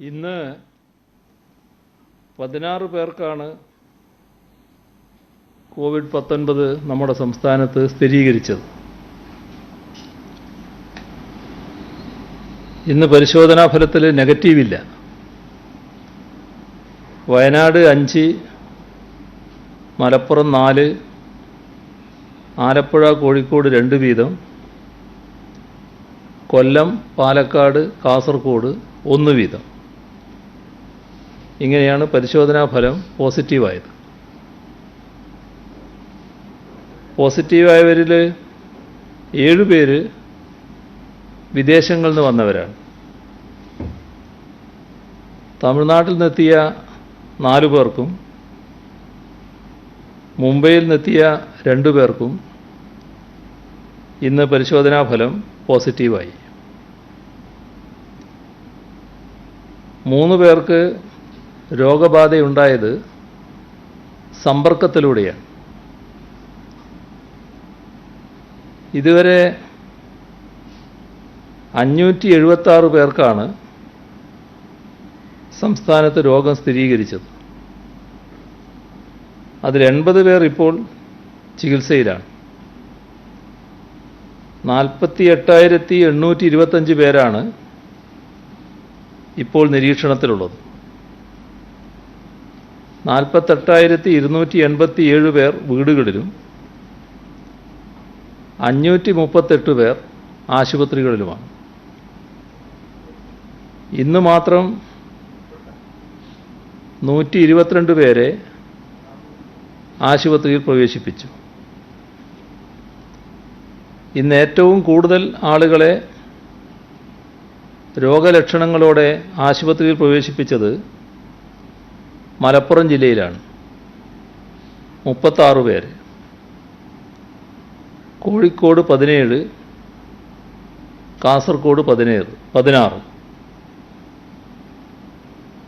ഇന്ന് 16 പേർക്കാണ് കോവിഡ്-19 നമ്മുടെ സംസ്ഥാനത്ത് സ്ഥിരീകരിച്ചത്. ഇന്ന് പരിശോധനാ ഫലത്തിൽ നെഗറ്റീവില്ല. വയനാട് 5, മലപ്പുറം 4, ആലപ്പുഴ കോഴിക്കോട് 2 വീതം, കൊല്ലം പാലക്കാട് കാസർഗോഡ് 1 വീതം. ഇങ്ങനെയാണ് പരിശോധനാ ഫലം പോസിറ്റീവായത്. പോസിറ്റീവായവരിൽ 7 പേര് വിദേശങ്ങളിൽ നിന്ന് വന്നവരാണ്. തമിഴ്നാട്ടിൽ നിന്നെത്തിയ 4 പേർക്കും മുംബൈയിൽ നിന്നെത്തിയ 2 പേർക്കും ഇന്ന് പരിശോധനാ ഫലം പോസിറ്റീവായി. 3 പേർക്ക് രോഗബാധയുണ്ടായത് സമ്പർക്കത്തിലൂടെയാണ്. ഇതുവരെ 576 പേർക്കാണ് സംസ്ഥാനത്ത് രോഗം സ്ഥിരീകരിച്ചത്. അതിൽ 80 പേർ ഇപ്പോൾ ചികിത്സയിലാണ്. 48,825 പേരാണ് ഇപ്പോൾ നിരീക്ഷണത്തിലുള്ളത്. 48,287 പേർ വീടുകളിലും 538 പേർ ആശുപത്രികളിലുമാണ്. ഇന്ന് മാത്രം 122 പേരെ ആശുപത്രിയിൽ പ്രവേശിപ്പിച്ചു. ഇന്ന് ഏറ്റവും കൂടുതൽ ആളുകളെ രോഗലക്ഷണങ്ങളോടെ ആശുപത്രിയിൽ പ്രവേശിപ്പിച്ചത് മലപ്പുറം ജില്ലയിലാണ്, 36 പേര്. കോഴിക്കോട് 17, കാസർഗോഡ് 16.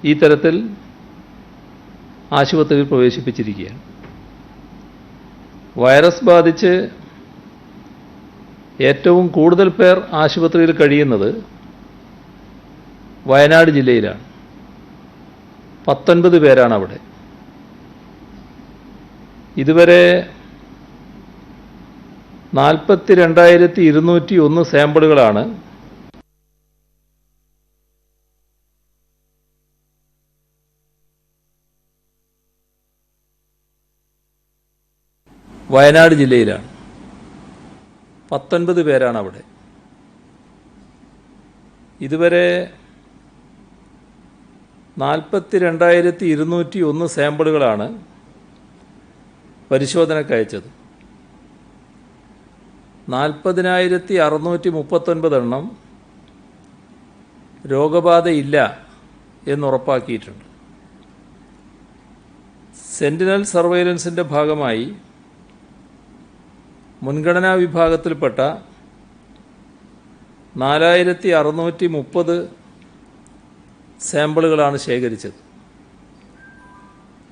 ഈ തരത്തിൽ ആശുപത്രിയിൽ പ്രവേശിപ്പിച്ചിരിക്കുകയാണ്. വൈറസ് ബാധിച്ച് ഏറ്റവും കൂടുതൽ പേർ ആശുപത്രിയിൽ കഴിയുന്നത് വയനാട് ജില്ലയിലാണ്. 19 പേരാണ് അവിടെ. ഇതുവരെ 42,201 സാമ്പിളുകളാണ് വയനാട് ജില്ലയിലാണ്. 19 പേരാണ് അവിടെ. ഇതുവരെ 42,201 സാമ്പിളുകളാണ് പരിശോധനയ്ക്ക് അയച്ചത്. 40,639 എണ്ണം രോഗബാധയില്ല എന്നുറപ്പാക്കിയിട്ടുണ്ട്. സെന്റിനൽ സർവൈലൻസിൻ്റെ ഭാഗമായി മുൻഗണനാ വിഭാഗത്തിൽപ്പെട്ട 4,630 സാമ്പിളുകളാണ് ശേഖരിച്ചത്.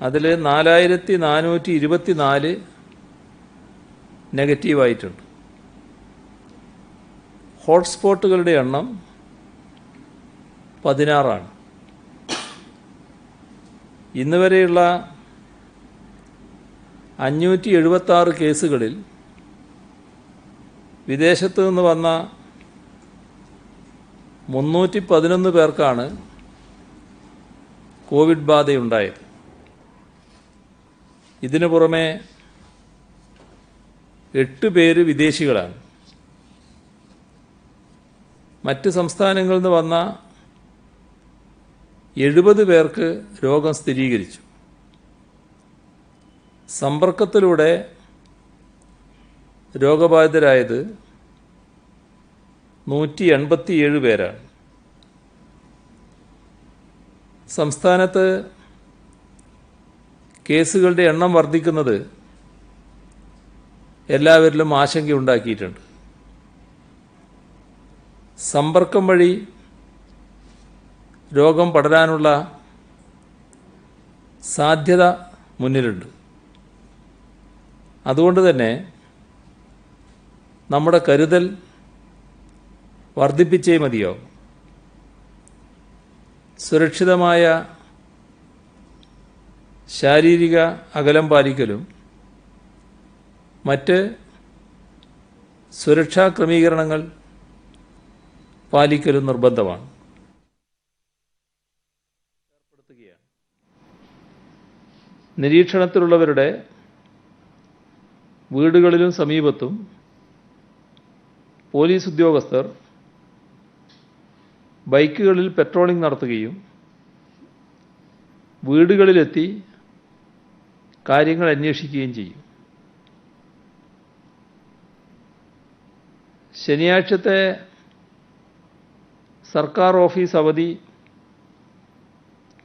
അതിൽ 4,424 നെഗറ്റീവായിട്ടുണ്ട്. ഹോട്ട്സ്പോട്ടുകളുടെ എണ്ണം 16 ഇന്ന് വരെയുള്ള 576 കേസുകളിൽ വിദേശത്തു നിന്ന് വന്ന 311 പേർക്കാണ് കോവിഡ് ബാധയുണ്ടായത്. ഇതിനു പുറമെ 8 പേര് വിദേശികളാണ്. മറ്റ് സംസ്ഥാനങ്ങളിൽ നിന്ന് വന്ന 70 പേർക്ക് രോഗം സ്ഥിരീകരിച്ചു. സമ്പർക്കത്തിലൂടെ രോഗബാധിതരായത് 187 പേരാണ്. സംസ്ഥാനത്ത് കേസുകളുടെ എണ്ണം വർദ്ധിക്കുന്നത് എല്ലാവരിലും ആശങ്കയുണ്ടാക്കിയിട്ടുണ്ട്. സമ്പർക്കം വഴി രോഗം പടരാനുള്ള സാധ്യത മുന്നിലുണ്ട്. അതുകൊണ്ട് തന്നെ നമ്മുടെ കരുതൽ വർദ്ധിപ്പിച്ചേ മതിയാവും. സുരക്ഷിതമായ ശാരീരിക അകലം പാലിക്കലും മറ്റ് സുരക്ഷാ ക്രമീകരണങ്ങൾ പാലിക്കലും നിർബന്ധമാണ്. നിരീക്ഷണത്തിലുള്ളവരുടെ വീടുകളിലും സമീപത്തും പോലീസ് ഉദ്യോഗസ്ഥർ ബൈക്കുകളിൽ പെട്രോളിംഗ് നടത്തുകയും വീടുകളിലെത്തി കാര്യങ്ങൾ അന്വേഷിക്കുകയും ചെയ്യും. ശനിയാഴ്ചത്തെ സർക്കാർ ഓഫീസ് അവധി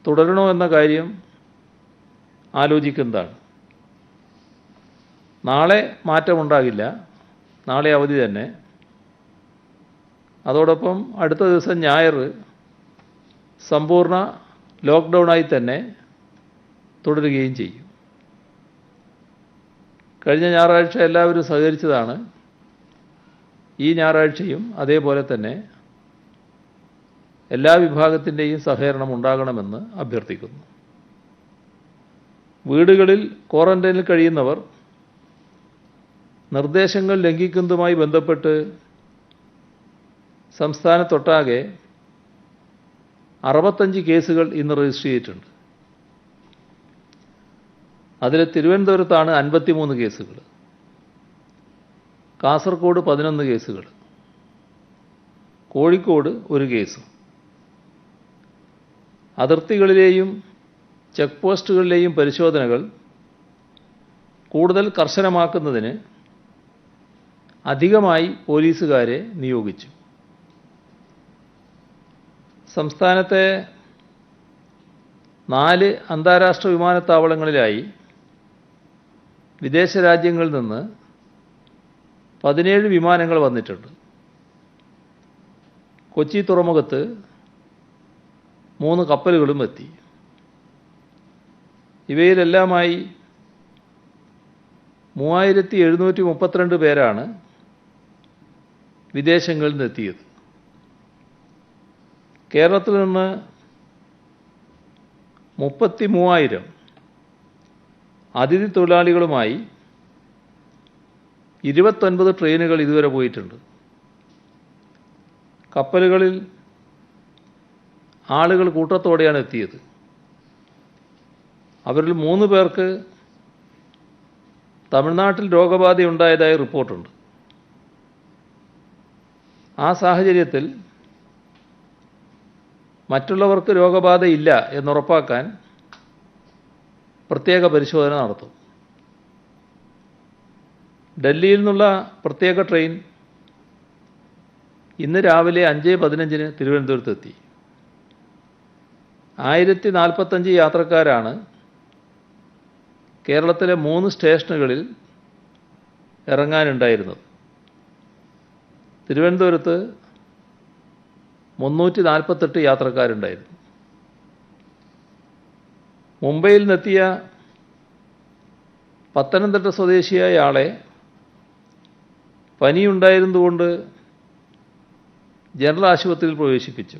തുടരണോ എന്ന കാര്യം ആലോചിക്കുന്നതാണ്. നാളെ മാറ്റമുണ്ടാകില്ല, നാളെ അവധി തന്നെ. അതോടൊപ്പം അടുത്ത ദിവസം ഞായർ സമ്പൂർണ്ണ ലോക്ക്ഡൗണായി തന്നെ തുടരുകയും ചെയ്യും. കഴിഞ്ഞ ഞായറാഴ്ച എല്ലാവരും സഹകരിച്ചതാണ്. ഈ ഞായറാഴ്ചയും അതേപോലെ തന്നെ എല്ലാ വിഭാഗത്തിൻ്റെയും സഹകരണം ഉണ്ടാകണമെന്ന് അഭ്യർത്ഥിക്കുന്നു. വീടുകളിൽ ക്വാറന്റൈനിൽ കഴിയുന്നവർ നിർദ്ദേശങ്ങൾ ലംഘിക്കുന്നതുമായി ബന്ധപ്പെട്ട് സംസ്ഥാനത്തൊട്ടാകെ 65 കേസുകൾ ഇന്ന് രജിസ്റ്റർ ചെയ്തിട്ടുണ്ട്. അതിൽ തിരുവനന്തപുരത്താണ് 53 കേസുകൾ, കാസർഗോഡ് 11 കേസുകൾ, കോഴിക്കോട് 1 കേസും. അതിർത്തികളിലെയും ചെക്ക് പോസ്റ്റുകളിലെയും പരിശോധനകൾ കൂടുതൽ കർശനമാക്കുന്നതിന് അധികമായി പോലീസുകാരെ നിയോഗിച്ചു. സംസ്ഥാനത്തെ 4 അന്താരാഷ്ട്ര വിമാനത്താവളങ്ങളിലായി വിദേശ രാജ്യങ്ങളിൽ നിന്ന് 17 വിമാനങ്ങൾ വന്നിട്ടുണ്ട്. കൊച്ചി തുറമുഖത്ത് 3 കപ്പലുകളും എത്തി. ഇവയിലെല്ലാമായി 3732 പേരാണ് വിദേശങ്ങളിൽ നിന്നെത്തിയത്. കേരളത്തിൽ നിന്ന് 33,000 അതിഥി തൊഴിലാളികളുമായി 29 ട്രെയിനുകൾ ഇതുവരെ പോയിട്ടുണ്ട്. കപ്പലുകളിൽ ആളുകൾ കൂട്ടത്തോടെയാണ് എത്തിയത്. അവരിൽ 3 പേർക്ക് തമിഴ്നാട്ടിൽ രോഗബാധയുണ്ടായതായി റിപ്പോർട്ടുണ്ട്. ആ സാഹചര്യത്തിൽ മറ്റുള്ളവർക്ക് രോഗബാധയില്ല എന്നുറപ്പാക്കാൻ പ്രത്യേക പരിശോധന നടത്തും. ഡൽഹിയിൽ നിന്നുള്ള പ്രത്യേക ട്രെയിൻ ഇന്ന് രാവിലെ 5:15 തിരുവനന്തപുരത്തെത്തി. 1045 യാത്രക്കാരാണ് കേരളത്തിലെ 3 സ്റ്റേഷനുകളിൽ ഇറങ്ങാനുണ്ടായിരുന്നത്. തിരുവനന്തപുരത്ത് 348 യാത്രക്കാരുണ്ടായിരുന്നു. മുംബൈയിൽ നിന്നെത്തിയ പത്തനംതിട്ട സ്വദേശിയായ ആളെ പനിയുണ്ടായിരുന്നതുകൊണ്ട് ജനറൽ ആശുപത്രിയിൽ പ്രവേശിപ്പിച്ചു.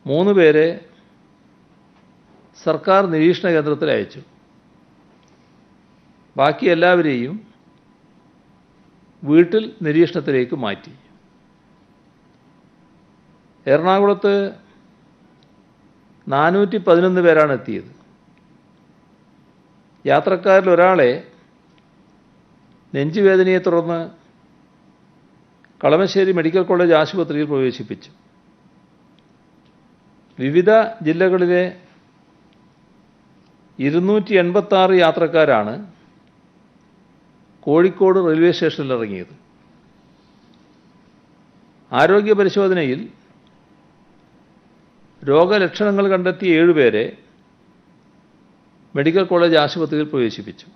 3 പേരെ സർക്കാർ നിരീക്ഷണ കേന്ദ്രത്തിൽ അയച്ചു. ബാക്കി എല്ലാവരെയും വീട്ടിൽ നിരീക്ഷണത്തിലേക്ക് മാറ്റി. എറണാകുളത്ത് 411 പേരാണ് എത്തിയത്. യാത്രക്കാരിൽ ഒരാളെ നെഞ്ചുവേദനയെ തുടർന്ന് കളമശ്ശേരി മെഡിക്കൽ കോളേജ് ആശുപത്രിയിൽ പ്രവേശിപ്പിച്ചു. വിവിധ ജില്ലകളിലെ 286 യാത്രക്കാരാണ് കോഴിക്കോട് റെയിൽവേ സ്റ്റേഷനിൽ ഇറങ്ങിയത്. ആരോഗ്യ പരിശോധനയിൽ രോഗലക്ഷണങ്ങൾ കണ്ടെത്തിയ 7 പേരെ മെഡിക്കൽ കോളേജ് ആശുപത്രിയിൽ പ്രവേശിപ്പിച്ചു.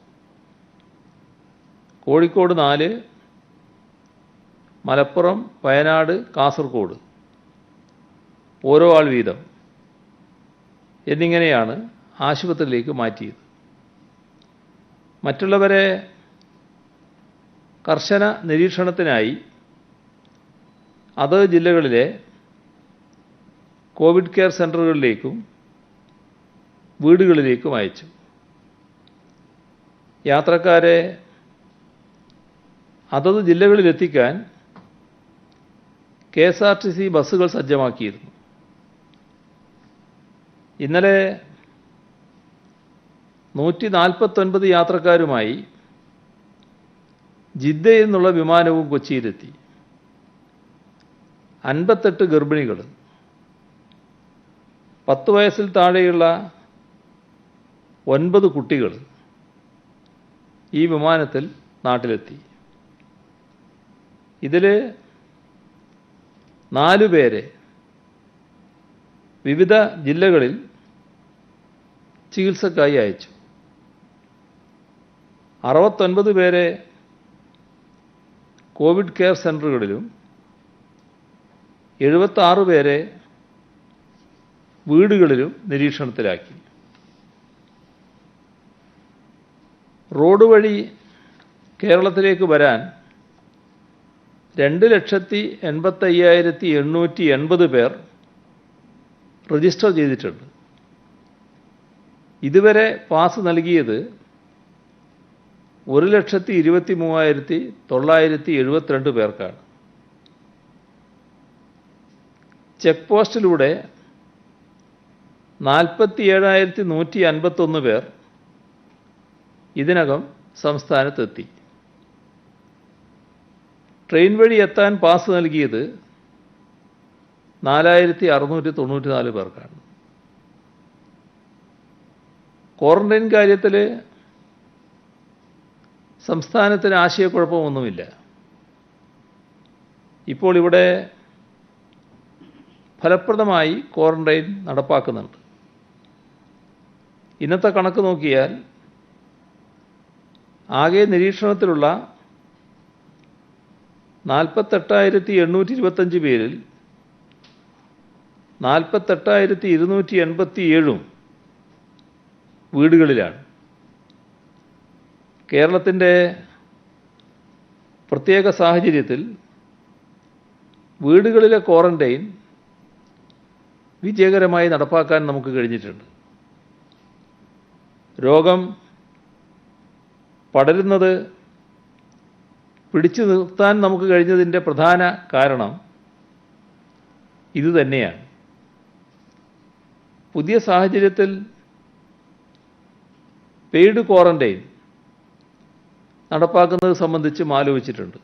കോഴിക്കോട് 4, മലപ്പുറം, വയനാട്, കാസർഗോഡ് ഓരോ ആൾ വീതം എന്നിങ്ങനെയാണ് ആശുപത്രിയിലേക്ക് മാറ്റിയത്. മറ്റുള്ളവരെ കർശന നിരീക്ഷണത്തിനായി അതത് ജില്ലകളിലെ കോവിഡ് കെയർ സെൻ്ററുകളിലേക്കും വീടുകളിലേക്കും അയച്ചു. യാത്രക്കാരെ അതത് ജില്ലകളിലെത്തിക്കാൻ KSRTC ബസ്സുകൾ സജ്ജമാക്കിയിരുന്നു. ഇന്നലെ 149 യാത്രക്കാരുമായി ജിദ്ദയിൽ നിന്നുള്ള വിമാനവും കൊച്ചിയിലെത്തി. 58 ഗർഭിണികൾ, 10 വയസ്സിൽ താഴെയുള്ള 9 കുട്ടികൾ ഈ വിമാനത്തിൽ നാട്ടിലെത്തി. ഇതിൽ 4 പേരെ വിവിധ ജില്ലകളിൽ ചികിത്സക്കായി അയച്ചു. 69 പേരെ കോവിഡ് കെയർ സെൻ്ററുകളിലും 76 പേരെ വീടുകളിലും നിരീക്ഷണത്തിലാക്കി. റോഡ് വഴി കേരളത്തിലേക്ക് വരാൻ 2,85,880 പേർ രജിസ്റ്റർ ചെയ്തിട്ടുണ്ട്. ഇതുവരെ പാസ് നൽകിയത് 1,23,972 പേർക്കാണ്. ചെക്ക് പോസ്റ്റിലൂടെ 47,151 പേർ ഇതിനകം സംസ്ഥാനത്തെത്തി. ട്രെയിൻ വഴി എത്താൻ പാസ് നൽകിയത് 4,694 പേർക്കാണ്. ക്വാറന്റൈൻ കാര്യത്തിൽ സംസ്ഥാനത്തിന് ആശയക്കുഴപ്പമൊന്നുമില്ല. ഇപ്പോൾ ഇവിടെ ഫലപ്രദമായി ക്വാറന്റൈൻ നടപ്പാക്കുന്നുണ്ട്. ഇന്നത്തെ കണക്ക് നോക്കിയാൽ ആകെ നിരീക്ഷണത്തിലുള്ള 48,825 പേരിൽ 48,287 വീടുകളിലാണ്. കേരളത്തിൻ്റെ പ്രത്യേക സാഹചര്യത്തിൽ വീടുകളിലെ ക്വാറന്റൈൻ വിജയകരമായി നടപ്പാക്കാൻ നമുക്ക് കഴിഞ്ഞിട്ടുണ്ട്. രോഗം പടരുന്നത് പിടിച്ചു നിർത്താൻ നമുക്ക് കഴിഞ്ഞതിൻ്റെ പ്രധാന കാരണം ഇതുതന്നെയാണ്. പുതിയ സാഹചര്യത്തിൽ പെയ്ഡ് ക്വാറന്റൈൻ നടപ്പാക്കുന്നത് സംബന്ധിച്ചും ആലോചിച്ചിട്ടുണ്ട്.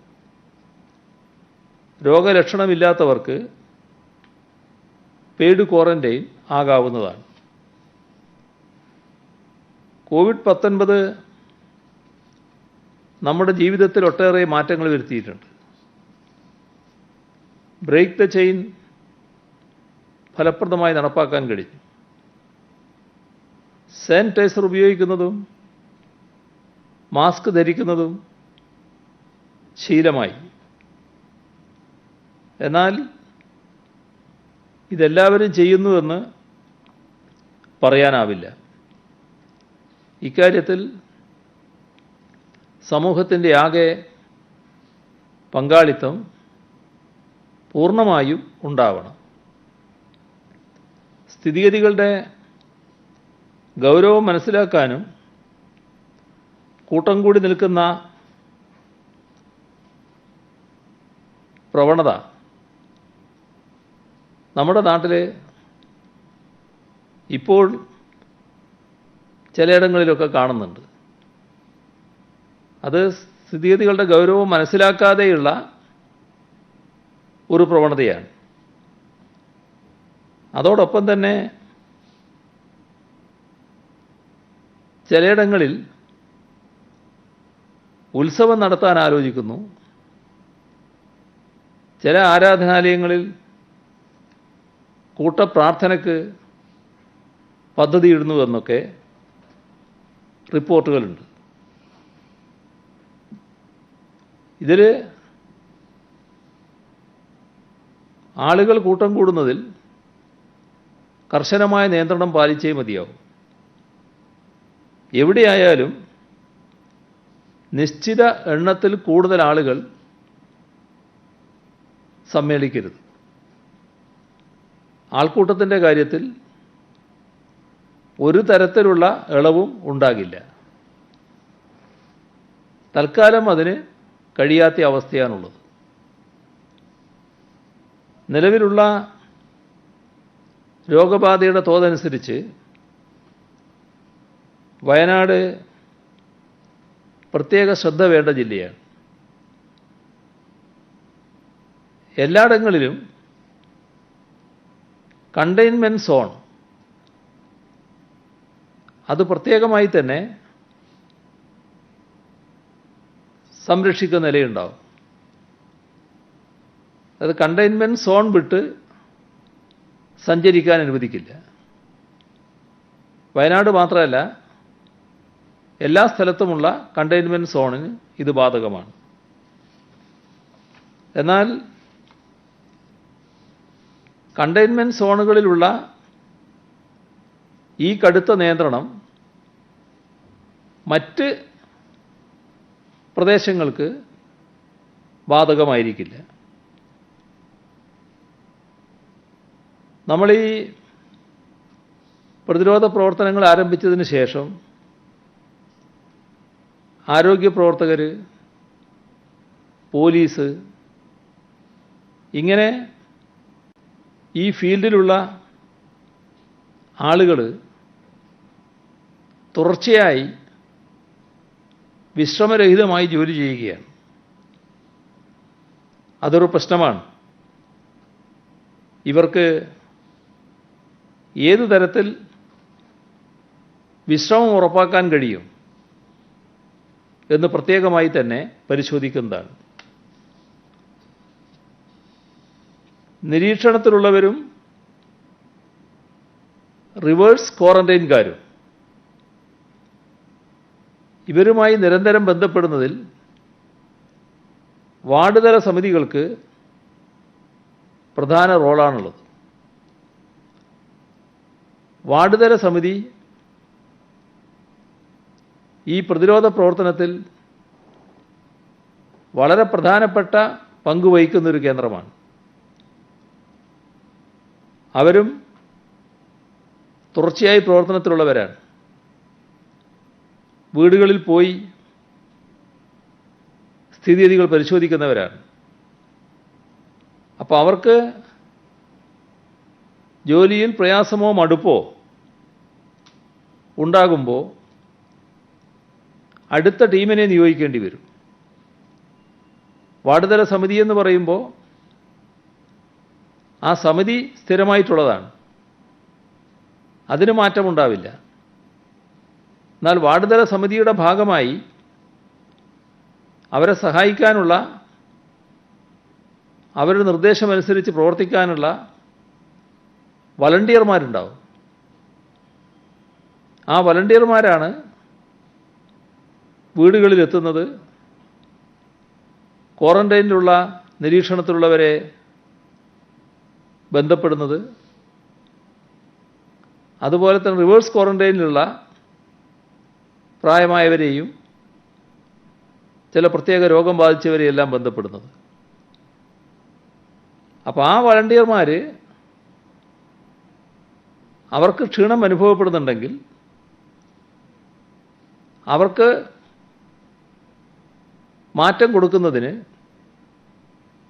രോഗലക്ഷണമില്ലാത്തവർക്ക് പെയ്ഡ് ക്വാറന്റൈൻ ആകാവുന്നതാണ്. കോവിഡ്-19 നമ്മുടെ ജീവിതത്തിൽ ഒട്ടേറെ മാറ്റങ്ങൾ വരുത്തിയിട്ടുണ്ട്. ബ്രേക്ക് ദ ചെയിൻ ഫലപ്രദമായി നടപ്പാക്കാൻ കഴിഞ്ഞു. സാനിറ്റൈസർ ഉപയോഗിക്കുന്നതും മാസ്ക് ധരിക്കുന്നതും ശീലമായി. എന്നാൽ ഇതെല്ലാവരും ചെയ്യുന്നുവെന്ന് പറയാനാവില്ല. ഇക്കാര്യത്തിൽ സമൂഹത്തിൻ്റെ ആകെ പങ്കാളിത്തം പൂർണ്ണമായും ഉണ്ടാവണം. സ്ഥിതിഗതികളുടെ ഗൗരവം മനസ്സിലാക്കാനും കൂട്ടം കൂടി നിൽക്കുന്ന പ്രവണത നമ്മുടെ നാട്ടിൽ ഇപ്പോൾ ചിലയിടങ്ങളിലൊക്കെ കാണുന്നുണ്ട്. അത് സ്ഥിതിഗതികളുടെ ഗൗരവം മനസ്സിലാക്കാതെയുള്ള ഒരു പ്രവണതയാണ്. അതോടൊപ്പം തന്നെ ചിലയിടങ്ങളിൽ ഉത്സവം നടത്താൻ ആലോചിക്കുന്നു. ചില ആരാധനാലയങ്ങളിൽ കൂട്ടപ്രാർത്ഥനയ്ക്ക് പദ്ധതിയിടുന്നുവെന്നൊക്കെ റിപ്പോർട്ടുകളുണ്ട്. ഇതിൽ ആളുകൾ കൂട്ടം കൂടുന്നതിൽ കർശനമായ നിയന്ത്രണം പാലിച്ചേ മതിയാവും. എവിടെയായാലും നിശ്ചിത എണ്ണത്തിൽ കൂടുതൽ ആളുകൾ സമ്മേളിക്കരുത്. ആൾക്കൂട്ടത്തിൻ്റെ കാര്യത്തിൽ ഒരു തരത്തിലുള്ള ഇളവും ഉണ്ടാകില്ല. തൽക്കാലം അതിന് കഴിയാത്ത അവസ്ഥയാണുള്ളത്. നിലവിലുള്ള രോഗബാധയുടെ തോതനുസരിച്ച് വയനാട് പ്രത്യേക ശ്രദ്ധ വേണ്ട ജില്ലയാണ്. എല്ലായിടങ്ങളിലും കണ്ടെയ്ൻമെൻറ് സോൺ അത് പ്രത്യേകമായി തന്നെ സംരക്ഷിക്കുന്ന നിലയുണ്ടാവും. അത് കണ്ടെയ്ൻമെൻറ് സോൺ വിട്ട് സഞ്ചരിക്കാൻ അനുവദിക്കില്ല. വയനാട് മാത്രമല്ല, എല്ലാ സ്ഥലത്തുമുള്ള കണ്ടെയ്ൻമെൻറ് സോണിന് ഇത് ബാധകമാണ്. എന്നാൽ കണ്ടെയ്ൻമെൻറ് സോണുകളിലുള്ള ഈ കടുത്ത നിയന്ത്രണം മറ്റ് പ്രദേശങ്ങൾക്ക് ബാധകമായിരിക്കില്ല. നമ്മൾ ഈ പ്രതിരോധ പ്രവർത്തനങ്ങൾ ആരംഭിച്ചതിന് ശേഷം ആരോഗ്യ പ്രവർത്തകർ, പോലീസ്, ഇങ്ങനെ ഈ ഫീൽഡിലുള്ള ആളുകൾ തുടർച്ചയായി വിശ്രമരഹിതമായി ജോലി ചെയ്യുകയാണ്. അതൊരു പ്രശ്നമാണ്. ഇവർക്ക് ഏതു തരത്തിൽ വിശ്രമം ഉറപ്പാക്കാൻ കഴിയും എന്ന് പ്രത്യേകമായി തന്നെ പരിശോധിക്കുന്നതാണ്. നിരീക്ഷണത്തിലുള്ളവരും റിവേഴ്സ് ക്വാറന്റൈൻകാരും ഇവരുമായി നിരന്തരം ബന്ധപ്പെടുന്നതിൽ വാർഡ് തല സമിതികൾക്ക് പ്രധാന റോളാണുള്ളത്. വാർഡ് തല സമിതി ഈ പ്രതിരോധ പ്രവർത്തനത്തിൽ വളരെ പ്രധാനപ്പെട്ട പങ്ക് വഹിക്കുന്നൊരു കേന്ദ്രമാണ്. അവരും തുടർച്ചയായി പ്രവർത്തനത്തിലുള്ളവരാണ്. വീടുകളിൽ പോയി സ്ഥിതിഗതികൾ പരിശോധിക്കുന്നവരാണ്. അപ്പോൾ അവർക്ക് ജോലിയിൽ പ്രയാസമോ മടുപ്പോ ഉണ്ടാകുമ്പോൾ അടുത്ത ടീമിനെ നിയോഗിക്കേണ്ടി വരും. വാർഡ് തല സമിതി എന്ന് പറയുമ്പോൾ ആ സമിതി സ്ഥിരമായിട്ടുള്ളതാണ്, അതിന് മാറ്റമുണ്ടാവില്ല. എന്നാൽ വാർഡ് തല സമിതിയുടെ ഭാഗമായി അവരെ സഹായിക്കാനുള്ള, അവരുടെ നിർദ്ദേശമനുസരിച്ച് പ്രവർത്തിക്കാനുള്ള വളണ്ടിയർമാരുണ്ടാവും. ആ വളണ്ടിയർമാരാണ് വീടുകളിലെത്തുന്നത്, ക്വാറന്റൈനിലുള്ള നിരീക്ഷണത്തിലുള്ളവരെ ബന്ധപ്പെടുന്നത്, അതുപോലെ തന്നെ റിവേഴ്സ് ക്വാറന്റൈനിലുള്ള പ്രായമായവരെയും ചില പ്രത്യേക രോഗം ബാധിച്ചവരെയെല്ലാം ബന്ധപ്പെടുന്നത്. അപ്പോൾ ആ വളണ്ടിയർമാർ അവർക്ക് ക്ഷീണം അനുഭവപ്പെടുന്നുണ്ടെങ്കിൽ അവർക്ക് മാറ്റം കൊടുക്കുന്നതിന്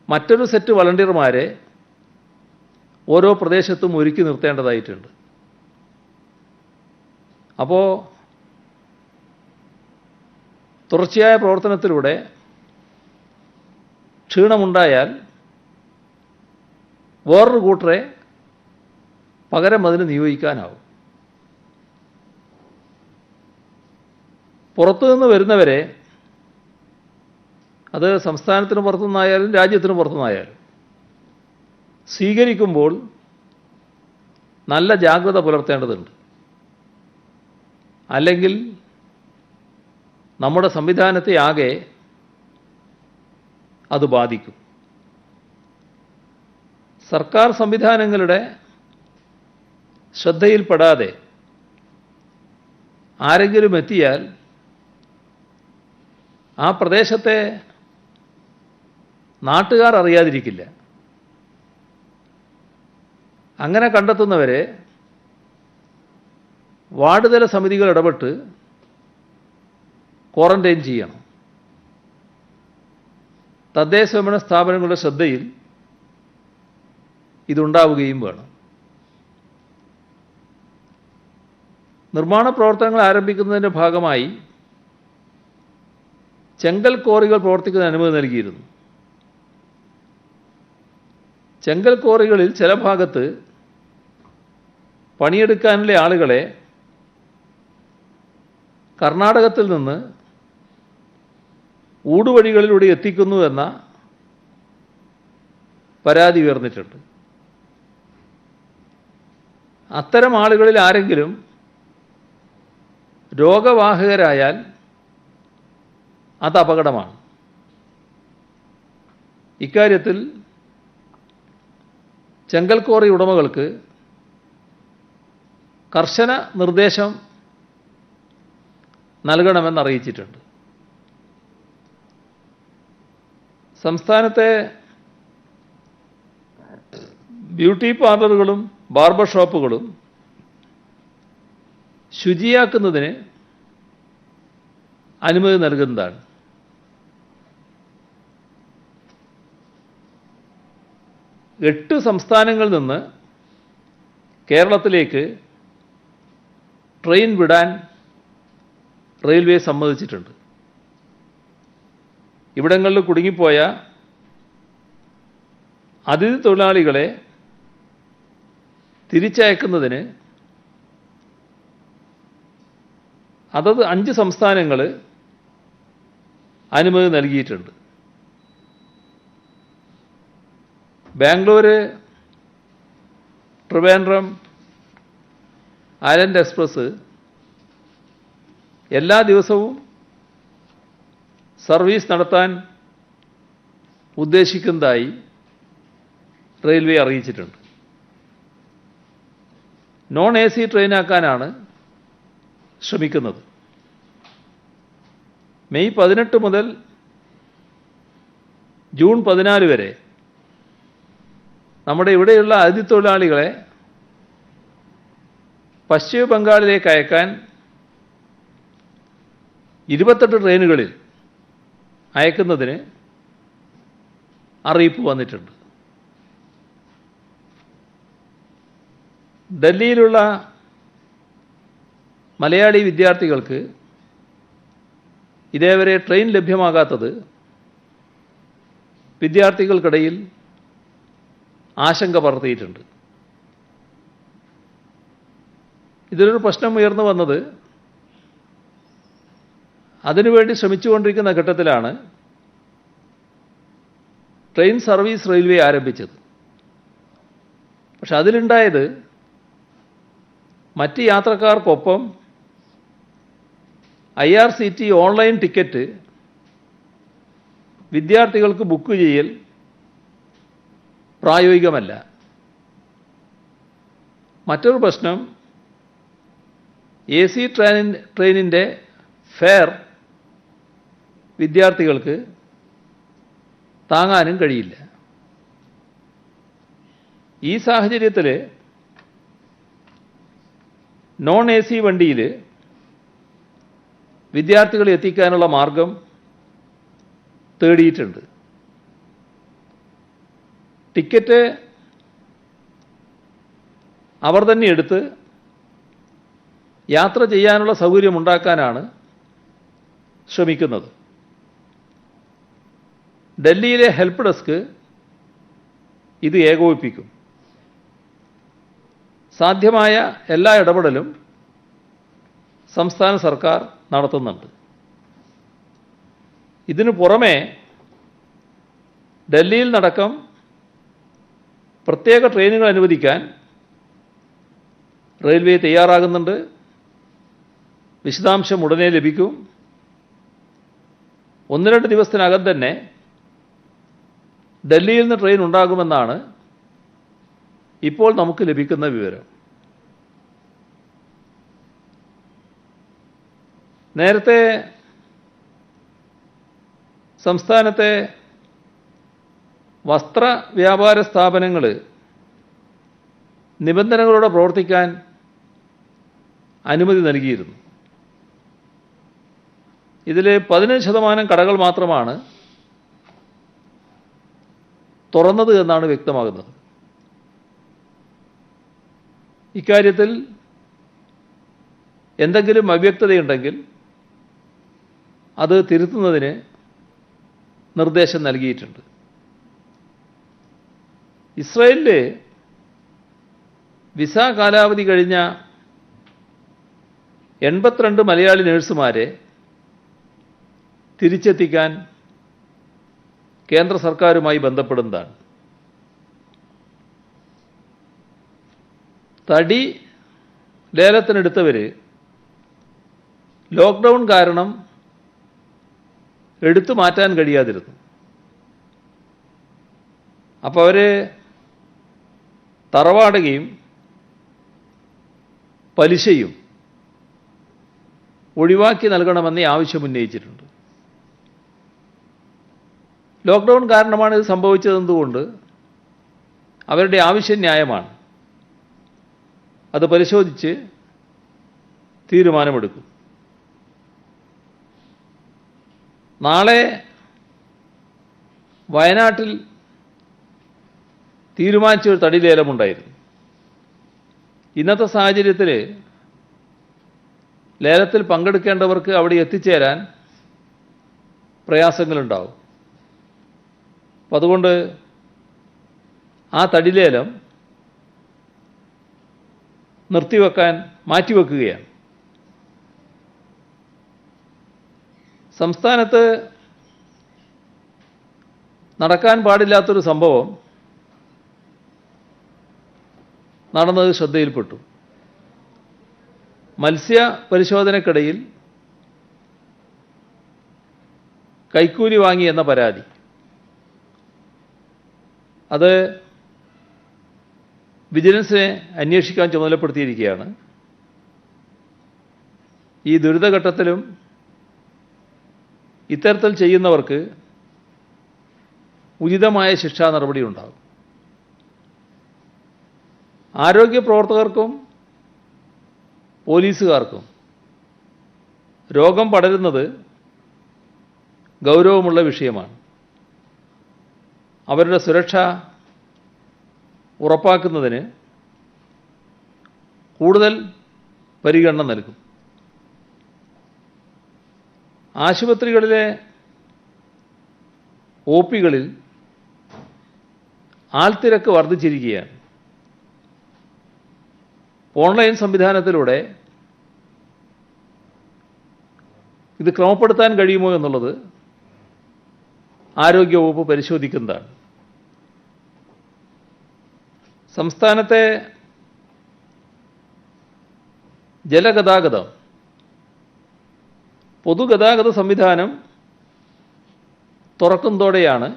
മറ്റൊരു സെറ്റ് വളണ്ടിയർമാരെ ഓരോ പ്രദേശത്തും ഒരുക്കി നിർത്തേണ്ടതായിട്ടുണ്ട്. അപ്പോൾ തുടർച്ചയായ പ്രവർത്തനത്തിലൂടെ ക്ഷീണമുണ്ടായാൽ വേറൊരു കൂട്ടരെ പകരം അതിന് നിയോഗിക്കാനാവും. പുറത്തുനിന്ന് വരുന്നവരെ, അത് സംസ്ഥാനത്തിന് പുറത്തുനിന്നായാലും രാജ്യത്തിന് പുറത്തുനിന്നായാലും, സ്വീകരിക്കുമ്പോൾ നല്ല ജാഗ്രത പുലർത്തേണ്ടതുണ്ട്. അല്ലെങ്കിൽ നമ്മുടെ സംവിധാനത്തെ ആകെ അത് ബാധിക്കും. സർക്കാർ സംവിധാനങ്ങളുടെ ശ്രദ്ധയിൽപ്പെടാതെ ആരെങ്കിലും എത്തിയാൽ ആ പ്രദേശത്തെ നാട്ടുകാർ അറിയാതിരിക്കില്ല. അങ്ങനെ കണ്ടെത്തുന്നവരെ വാർഡ് തല സമിതികൾ ഇടപെട്ട് ക്വാറന്റൈൻ ചെയ്യണം. തദ്ദേശ സ്വയംഭരണ സ്ഥാപനങ്ങളുടെ ശ്രദ്ധയിൽ ഇതുണ്ടാവുകയും വേണം. നിർമ്മാണ പ്രവർത്തനങ്ങൾ ആരംഭിക്കുന്നതിൻ്റെ ഭാഗമായി ചെങ്കൽ ക്വാറികൾ പ്രവർത്തിക്കുന്ന അനുമതി നൽകിയിരുന്നു. ചെങ്കൽ ക്വാറികളിൽ ചില ഭാഗത്ത് പണിയെടുക്കാനുള്ള ആളുകളെ കർണാടകത്തിൽ നിന്ന് ഊടുവഴികളിലൂടെ എത്തിക്കുന്നു എന്ന പരാതി ഉയർന്നിട്ടുണ്ട്. അത്തരം ആളുകളിൽ ആരെങ്കിലും രോഗവാഹകരായാൽ അത് അപകടമാണ്. ഇക്കാര്യത്തിൽ ചെങ്കൽ ക്വാറി ഉടമകൾക്ക് കർശന നിർദ്ദേശം നൽകണമെന്ന് അറിയിച്ചിട്ടുണ്ട്. സംസ്ഥാനത്തെ ബ്യൂട്ടി പാർലറുകളും ബാർബർ ഷോപ്പുകളും ശുചിയാക്കുന്നതിന് അനുമതി നൽകുന്നതാണ്. എട്ട് സംസ്ഥാനങ്ങളിൽ നിന്ന് കേരളത്തിലേക്ക് ട്രെയിൻ വിടാൻ റെയിൽവേ സമ്മതിച്ചിട്ടുണ്ട്. ഇവിടങ്ങളിൽ കുടുങ്ങിപ്പോയ അതിഥി തൊഴിലാളികളെ തിരിച്ചയക്കുന്നതിന് അതത് 5 സംസ്ഥാനങ്ങൾ അനുമതി നൽകിയിട്ടുണ്ട്. ബാംഗ്ലൂർ, ട്രിവാൻഡ്രം, ഐലൻഡ് എക്സ്പ്രസ് എല്ലാ ദിവസവും സർവീസ് നടത്താൻ ഉദ്ദേശിക്കുന്നതായി റെയിൽവേ അറിയിച്ചിട്ടുണ്ട്. നോൺ AC ട്രെയിനാക്കാനാണ് ശ്രമിക്കുന്നത്. മെയ് 18 മുതൽ ജൂൺ 14 വരെ നമ്മുടെ ഇവിടെയുള്ള അതിഥി തൊഴിലാളികളെ പശ്ചിമ ബംഗാളിലേക്ക് അയക്കാൻ 28 ട്രെയിനുകളിൽ അയക്കുന്നതിന് അറിയിപ്പ് വന്നിട്ടുണ്ട്. ഡൽഹിയിലുള്ള മലയാളി വിദ്യാർത്ഥികൾക്ക് ഇതേവരെ ട്രെയിൻ ലഭ്യമാകാത്തത് വിദ്യാർത്ഥികൾക്കിടയിൽ ആശങ്ക പടർത്തിയിട്ടുണ്ട്. ഇതിലൊരു പ്രശ്നം ഉയർന്നു വന്നത് അതിനുവേണ്ടി ശ്രമിച്ചുകൊണ്ടിരിക്കുന്ന ഘട്ടത്തിലാണ് ട്രെയിൻ സർവീസ് റെയിൽവേ ആരംഭിച്ചത്. പക്ഷെ അതിലുണ്ടായത് മറ്റ് യാത്രക്കാർക്കൊപ്പം IRCT ഓൺലൈൻ ടിക്കറ്റ് വിദ്യാർത്ഥികൾക്ക് ബുക്ക് ചെയ്യൽ പ്രായോഗികമല്ല. മറ്റൊരു പ്രശ്നം AC ട്രെയിനിൻ്റെ ഫെയർ വിദ്യാർത്ഥികൾക്ക് താങ്ങാനും കഴിയില്ല. ഈ സാഹചര്യത്തിൽ നോൺ AC വണ്ടിയിൽ വിദ്യാർത്ഥികളെ എത്തിക്കാനുള്ള മാർഗം തേടിയിട്ടുണ്ട്. ടിക്കറ്റ് അവർ തന്നെ എടുത്ത് യാത്ര ചെയ്യാനുള്ള സൗകര്യമുണ്ടാക്കാനാണ് ശ്രമിക്കുന്നത്. ഡൽഹിയിലെ ഹെൽപ്പ് ഡെസ്ക് ഇത് ഏകോപിപ്പിക്കും. സാധ്യമായ എല്ലാ ഇടപെടലും സംസ്ഥാന സർക്കാർ നടത്തുന്നുണ്ട്. ഇതിനു പുറമെ ഡൽഹിയിൽ നടക്കം പ്രത്യേക ട്രെയിനുകൾ അനുവദിക്കാൻ റെയിൽവേ തയ്യാറാകുന്നുണ്ട്. വിശദാംശം ഉടനെ ലഭിക്കും. 1-2 ദിവസത്തിനകം തന്നെ ഡൽഹിയിൽ നിന്ന് ട്രെയിൻ ഉണ്ടാകുമെന്നാണ് ഇപ്പോൾ നമുക്ക് ലഭിക്കുന്ന വിവരം. നേരത്തെ സംസ്ഥാനത്തെ വസ്ത്ര വ്യാപാര സ്ഥാപനങ്ങൾ നിബന്ധനകളോടെ പ്രവർത്തിക്കാൻ അനുമതി നൽകിയിരുന്നു. ഇതിൽ 15% കടകൾ മാത്രമാണ് തുറന്നത് എന്നാണ് വ്യക്തമാകുന്നത്. ഇക്കാര്യത്തിൽ എന്തെങ്കിലും അവ്യക്തതയുണ്ടെങ്കിൽ അത് തിരുത്തുന്നതിന് നിർദ്ദേശം നൽകിയിട്ടുണ്ട്. ഇസ്രായേലിൽ വിസ കാലാവധി കഴിഞ്ഞ 82 മലയാളി നഴ്സുമാരെ തിരിച്ചെത്തിക്കാൻ കേന്ദ്ര സർക്കാരുമായി ബന്ധപ്പെടുന്നതാണ്. തടി ലേലത്തിനെടുത്തവർ ലോക്ക്ഡൗൺ കാരണം എടുത്തു മാറ്റാൻ കഴിയാതിരുന്നു. അപ്പോൾ അവർ തറവാടകയും പലിശയും ഒഴിവാക്കി നൽകണമെന്ന് ആവശ്യം ഉന്നയിച്ചിട്ടുണ്ട്. ലോക്ക്ഡൗൺ കാരണമാണ് ഇത് സംഭവിച്ചതെന്നുകൊണ്ട് അവരുടെ ആവശ്യം ന്യായമാണ്. അത് പരിശോധിച്ച് തീരുമാനമെടുക്കും. നാളെ വയനാട്ടിൽ തീരുമാനിച്ച ഒരു തടി ലേലമുണ്ടായിരുന്നു. ഇന്നത്തെ സാഹചര്യത്തിൽ ലേലത്തിൽ പങ്കെടുക്കേണ്ടവർക്ക് അവിടെ എത്തിച്ചേരാൻ പ്രയാസങ്ങളുണ്ടാവും. അപ്പം അതുകൊണ്ട് ആ തടി ലേലം മാറ്റിവെക്കുകയാണ്. സംസ്ഥാനത്ത് നടക്കാൻ പാടില്ലാത്തൊരു സംഭവം നടന്നത് ശ്രദ്ധയിൽപ്പെട്ടു. മത്സ്യ പരിശോധനയ്ക്കിടയിൽ കൈക്കൂലി വാങ്ങി എന്ന പരാതി. അത് വിജിലൻസിനെ അന്വേഷിക്കാൻ ചുമതലപ്പെടുത്തിയിരിക്കുകയാണ്. ഈ ദുരിതഘട്ടത്തിലും ഇത്തരത്തിൽ ചെയ്യുന്നവർക്ക് ഉചിതമായ ശിക്ഷാ നടപടി ഉണ്ടാകും. ആരോഗ്യ പ്രവർത്തകർക്കും പോലീസുകാർക്കും രോഗം പടരുന്നത് ഗൗരവമുള്ള വിഷയമാണ്. അവരുടെ സുരക്ഷ ഉറപ്പാക്കുന്നതിന് കൂടുതൽ പരിഗണന നൽകും. ആശുപത്രികളിലെ OPകളിൽ ആൾത്തിരക്ക് വർദ്ധിച്ചിരിക്കുകയാണ്. ഓൺലൈൻ സംവിധാനത്തിലൂടെ ഇത് ക്രമപ്പെടുത്താൻ കഴിയുമോ എന്നുള്ളത് ആരോഗ്യവകുപ്പ് പരിശോധിക്കുന്നതാണ്. സംസ്ഥാനത്തെ ജലഗതാഗതം, പൊതുഗതാഗത സംവിധാനം തുറക്കുന്നതോടെയാണ്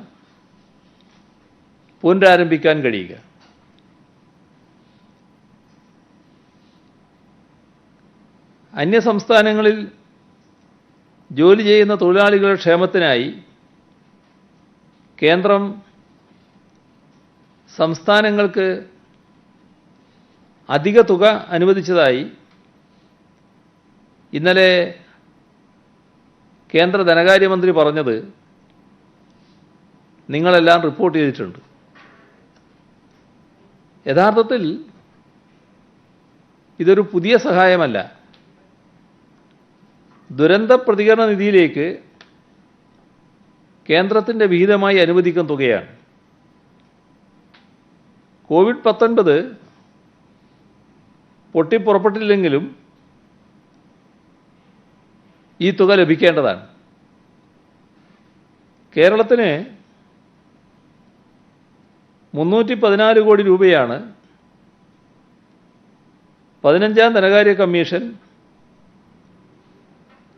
പുനരാരംഭിക്കാൻ കഴിയുക. അന്യസംസ്ഥാനങ്ങളിൽ ജോലി ചെയ്യുന്ന തൊഴിലാളികളുടെ ക്ഷേമത്തിനായി കേന്ദ്രം സംസ്ഥാനങ്ങൾക്ക് അധിക തുക അനുവദിച്ചതായി ഇന്നലെ കേന്ദ്ര ധനകാര്യമന്ത്രി പറഞ്ഞത് നിങ്ങളെല്ലാം റിപ്പോർട്ട് ചെയ്തിട്ടുണ്ട്. യഥാർത്ഥത്തിൽ ഇതൊരു പുതിയ സഹായമല്ല. ദുരന്ത പ്രതികരണ നിധിയിലേക്ക് കേന്ദ്രത്തിൻ്റെ വിഹിതമായി അനുവദിക്കുന്ന തുകയാണ്. COVID-19 പൊട്ടിപ്പുറപ്പെട്ടില്ലെങ്കിലും ഈ തുക ലഭിക്കേണ്ടതാണ്. കേരളത്തിന് 314 കോടി രൂപയാണ് 15ാം ധനകാര്യ കമ്മീഷൻ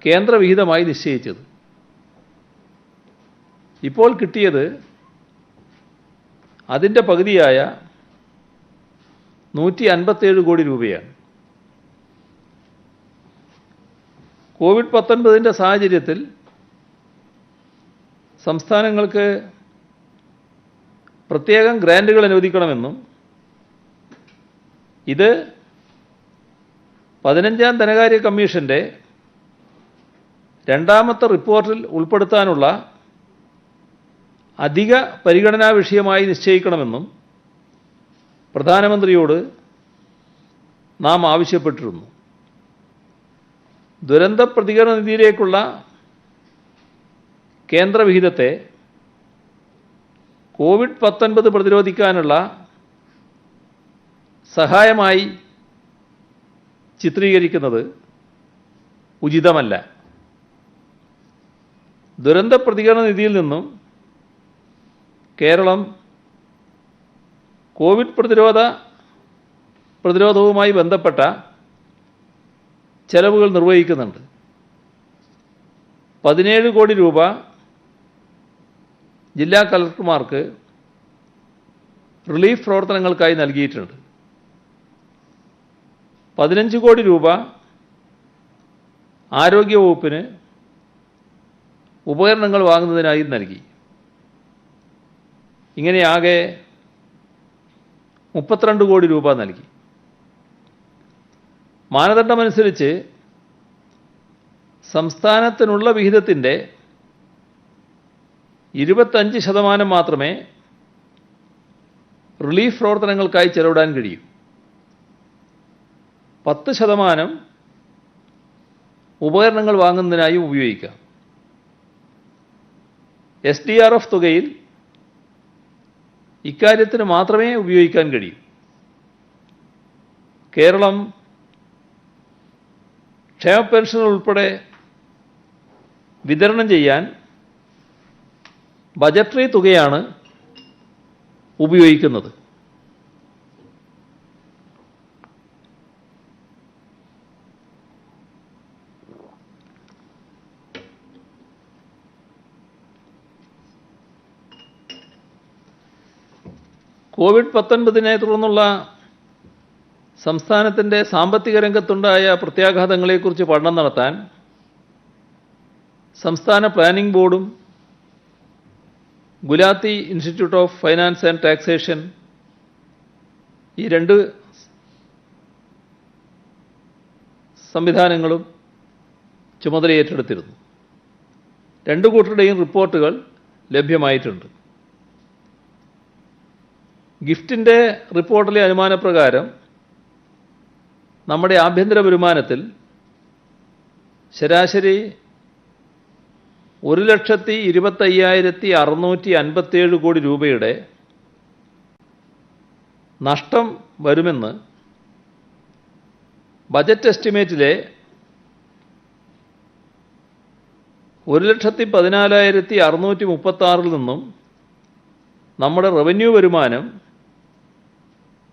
കേന്ദ്രവിഹിതമായി നിശ്ചയിച്ചത്. ഇപ്പോൾ കിട്ടിയത് അതിൻ്റെ പകുതിയായ 157 കോടി രൂപയാണ്. COVID-19 സാഹചര്യത്തിൽ സംസ്ഥാനങ്ങൾക്ക് പ്രത്യേകം ഗ്രാൻറ്റുകൾ അനുവദിക്കണമെന്നും ഇത് 15ാം ധനകാര്യ കമ്മീഷന്റെ രണ്ടാമത്തെ റിപ്പോർട്ടിൽ ഉൾപ്പെടുത്താനുള്ള അധിക പരിഗണനാ വിഷയമായി നിശ്ചയിക്കണമെന്നും പ്രധാനമന്ത്രിയോട് നാം ആവശ്യപ്പെട്ടിരുന്നു. ദുരന്ത പ്രതികരണ നിധിയിലേക്കുള്ള കേന്ദ്രവിഹിതത്തെ കോവിഡ്-19 പ്രതിരോധിക്കാനുള്ള സഹായമായി ചിത്രീകരിക്കുന്നത് ഉചിതമല്ല. ദുരന്ത പ്രതികരണ നിധിയിൽ നിന്നും കേരളം കോവിഡ് പ്രതിരോധവുമായി ബന്ധപ്പെട്ട ചെലവുകൾ നിർവഹിക്കുന്നുണ്ട്. 17 കോടി രൂപ ജില്ലാ കളക്ടർമാർക്ക് റിലീഫ് പ്രവർത്തനങ്ങൾക്കായി നൽകിയിട്ടുണ്ട്. 15 കോടി രൂപ ആരോഗ്യവകുപ്പിന് ഉപകരണങ്ങൾ വാങ്ങുന്നതിനായി നൽകി. ഇങ്ങനെ ആകെ 32 കോടി രൂപ നൽകി. മാനദണ്ഡമനുസരിച്ച് സംസ്ഥാനത്തിനുള്ള വിഹിതത്തിൻ്റെ 25% മാത്രമേ റിലീഫ് പ്രവർത്തനങ്ങൾക്കായി ചെലവിടാൻ കഴിയൂ. 10% ഉപകരണങ്ങൾ വാങ്ങുന്നതിനായും ഉപയോഗിക്കാം. SDRF തുകയിൽ ഇക്കാര്യത്തിന് മാത്രമേ ഉപയോഗിക്കാൻ കഴിയൂ. കേരളം ക്ഷേമ പെൻഷൻ ഉൾപ്പെടെ വിതരണം ചെയ്യാൻ ബജറ്ററി തുകയാണ് ഉപയോഗിക്കുന്നത്. കോവിഡ്-19 തുടർന്നുള്ള സംസ്ഥാനത്തിൻ്റെ സാമ്പത്തിക രംഗത്തുണ്ടായ പ്രത്യാഘാതങ്ങളെക്കുറിച്ച് പഠനം നടത്താൻ സംസ്ഥാന പ്ലാനിംഗ് ബോർഡും Gulati institute of finance and taxation ഈ രണ്ട് സംവിധാനങ്ങളും ചുമതലയേറ്റെടുത്തിരുന്നു. രണ്ടു കൂട്ടരുടെയും റിപ്പോർട്ടുകൾ ലഭ്യമായിട്ടുണ്ട്. ഗിഫ്റ്റിൻ്റെ റിപ്പോർട്ടിലെ അനുമാനപ്രകാരം നമ്മുടെ ആഭ്യന്തര വരുമാനത്തിൽ ശരാശരി 1,25,657 കോടി രൂപയുടെ നഷ്ടം വരുമെന്ന് ബജറ്റ് എസ്റ്റിമേറ്റിലെ 1,14,636 നിന്നും നമ്മുടെ റവന്യൂ വരുമാനം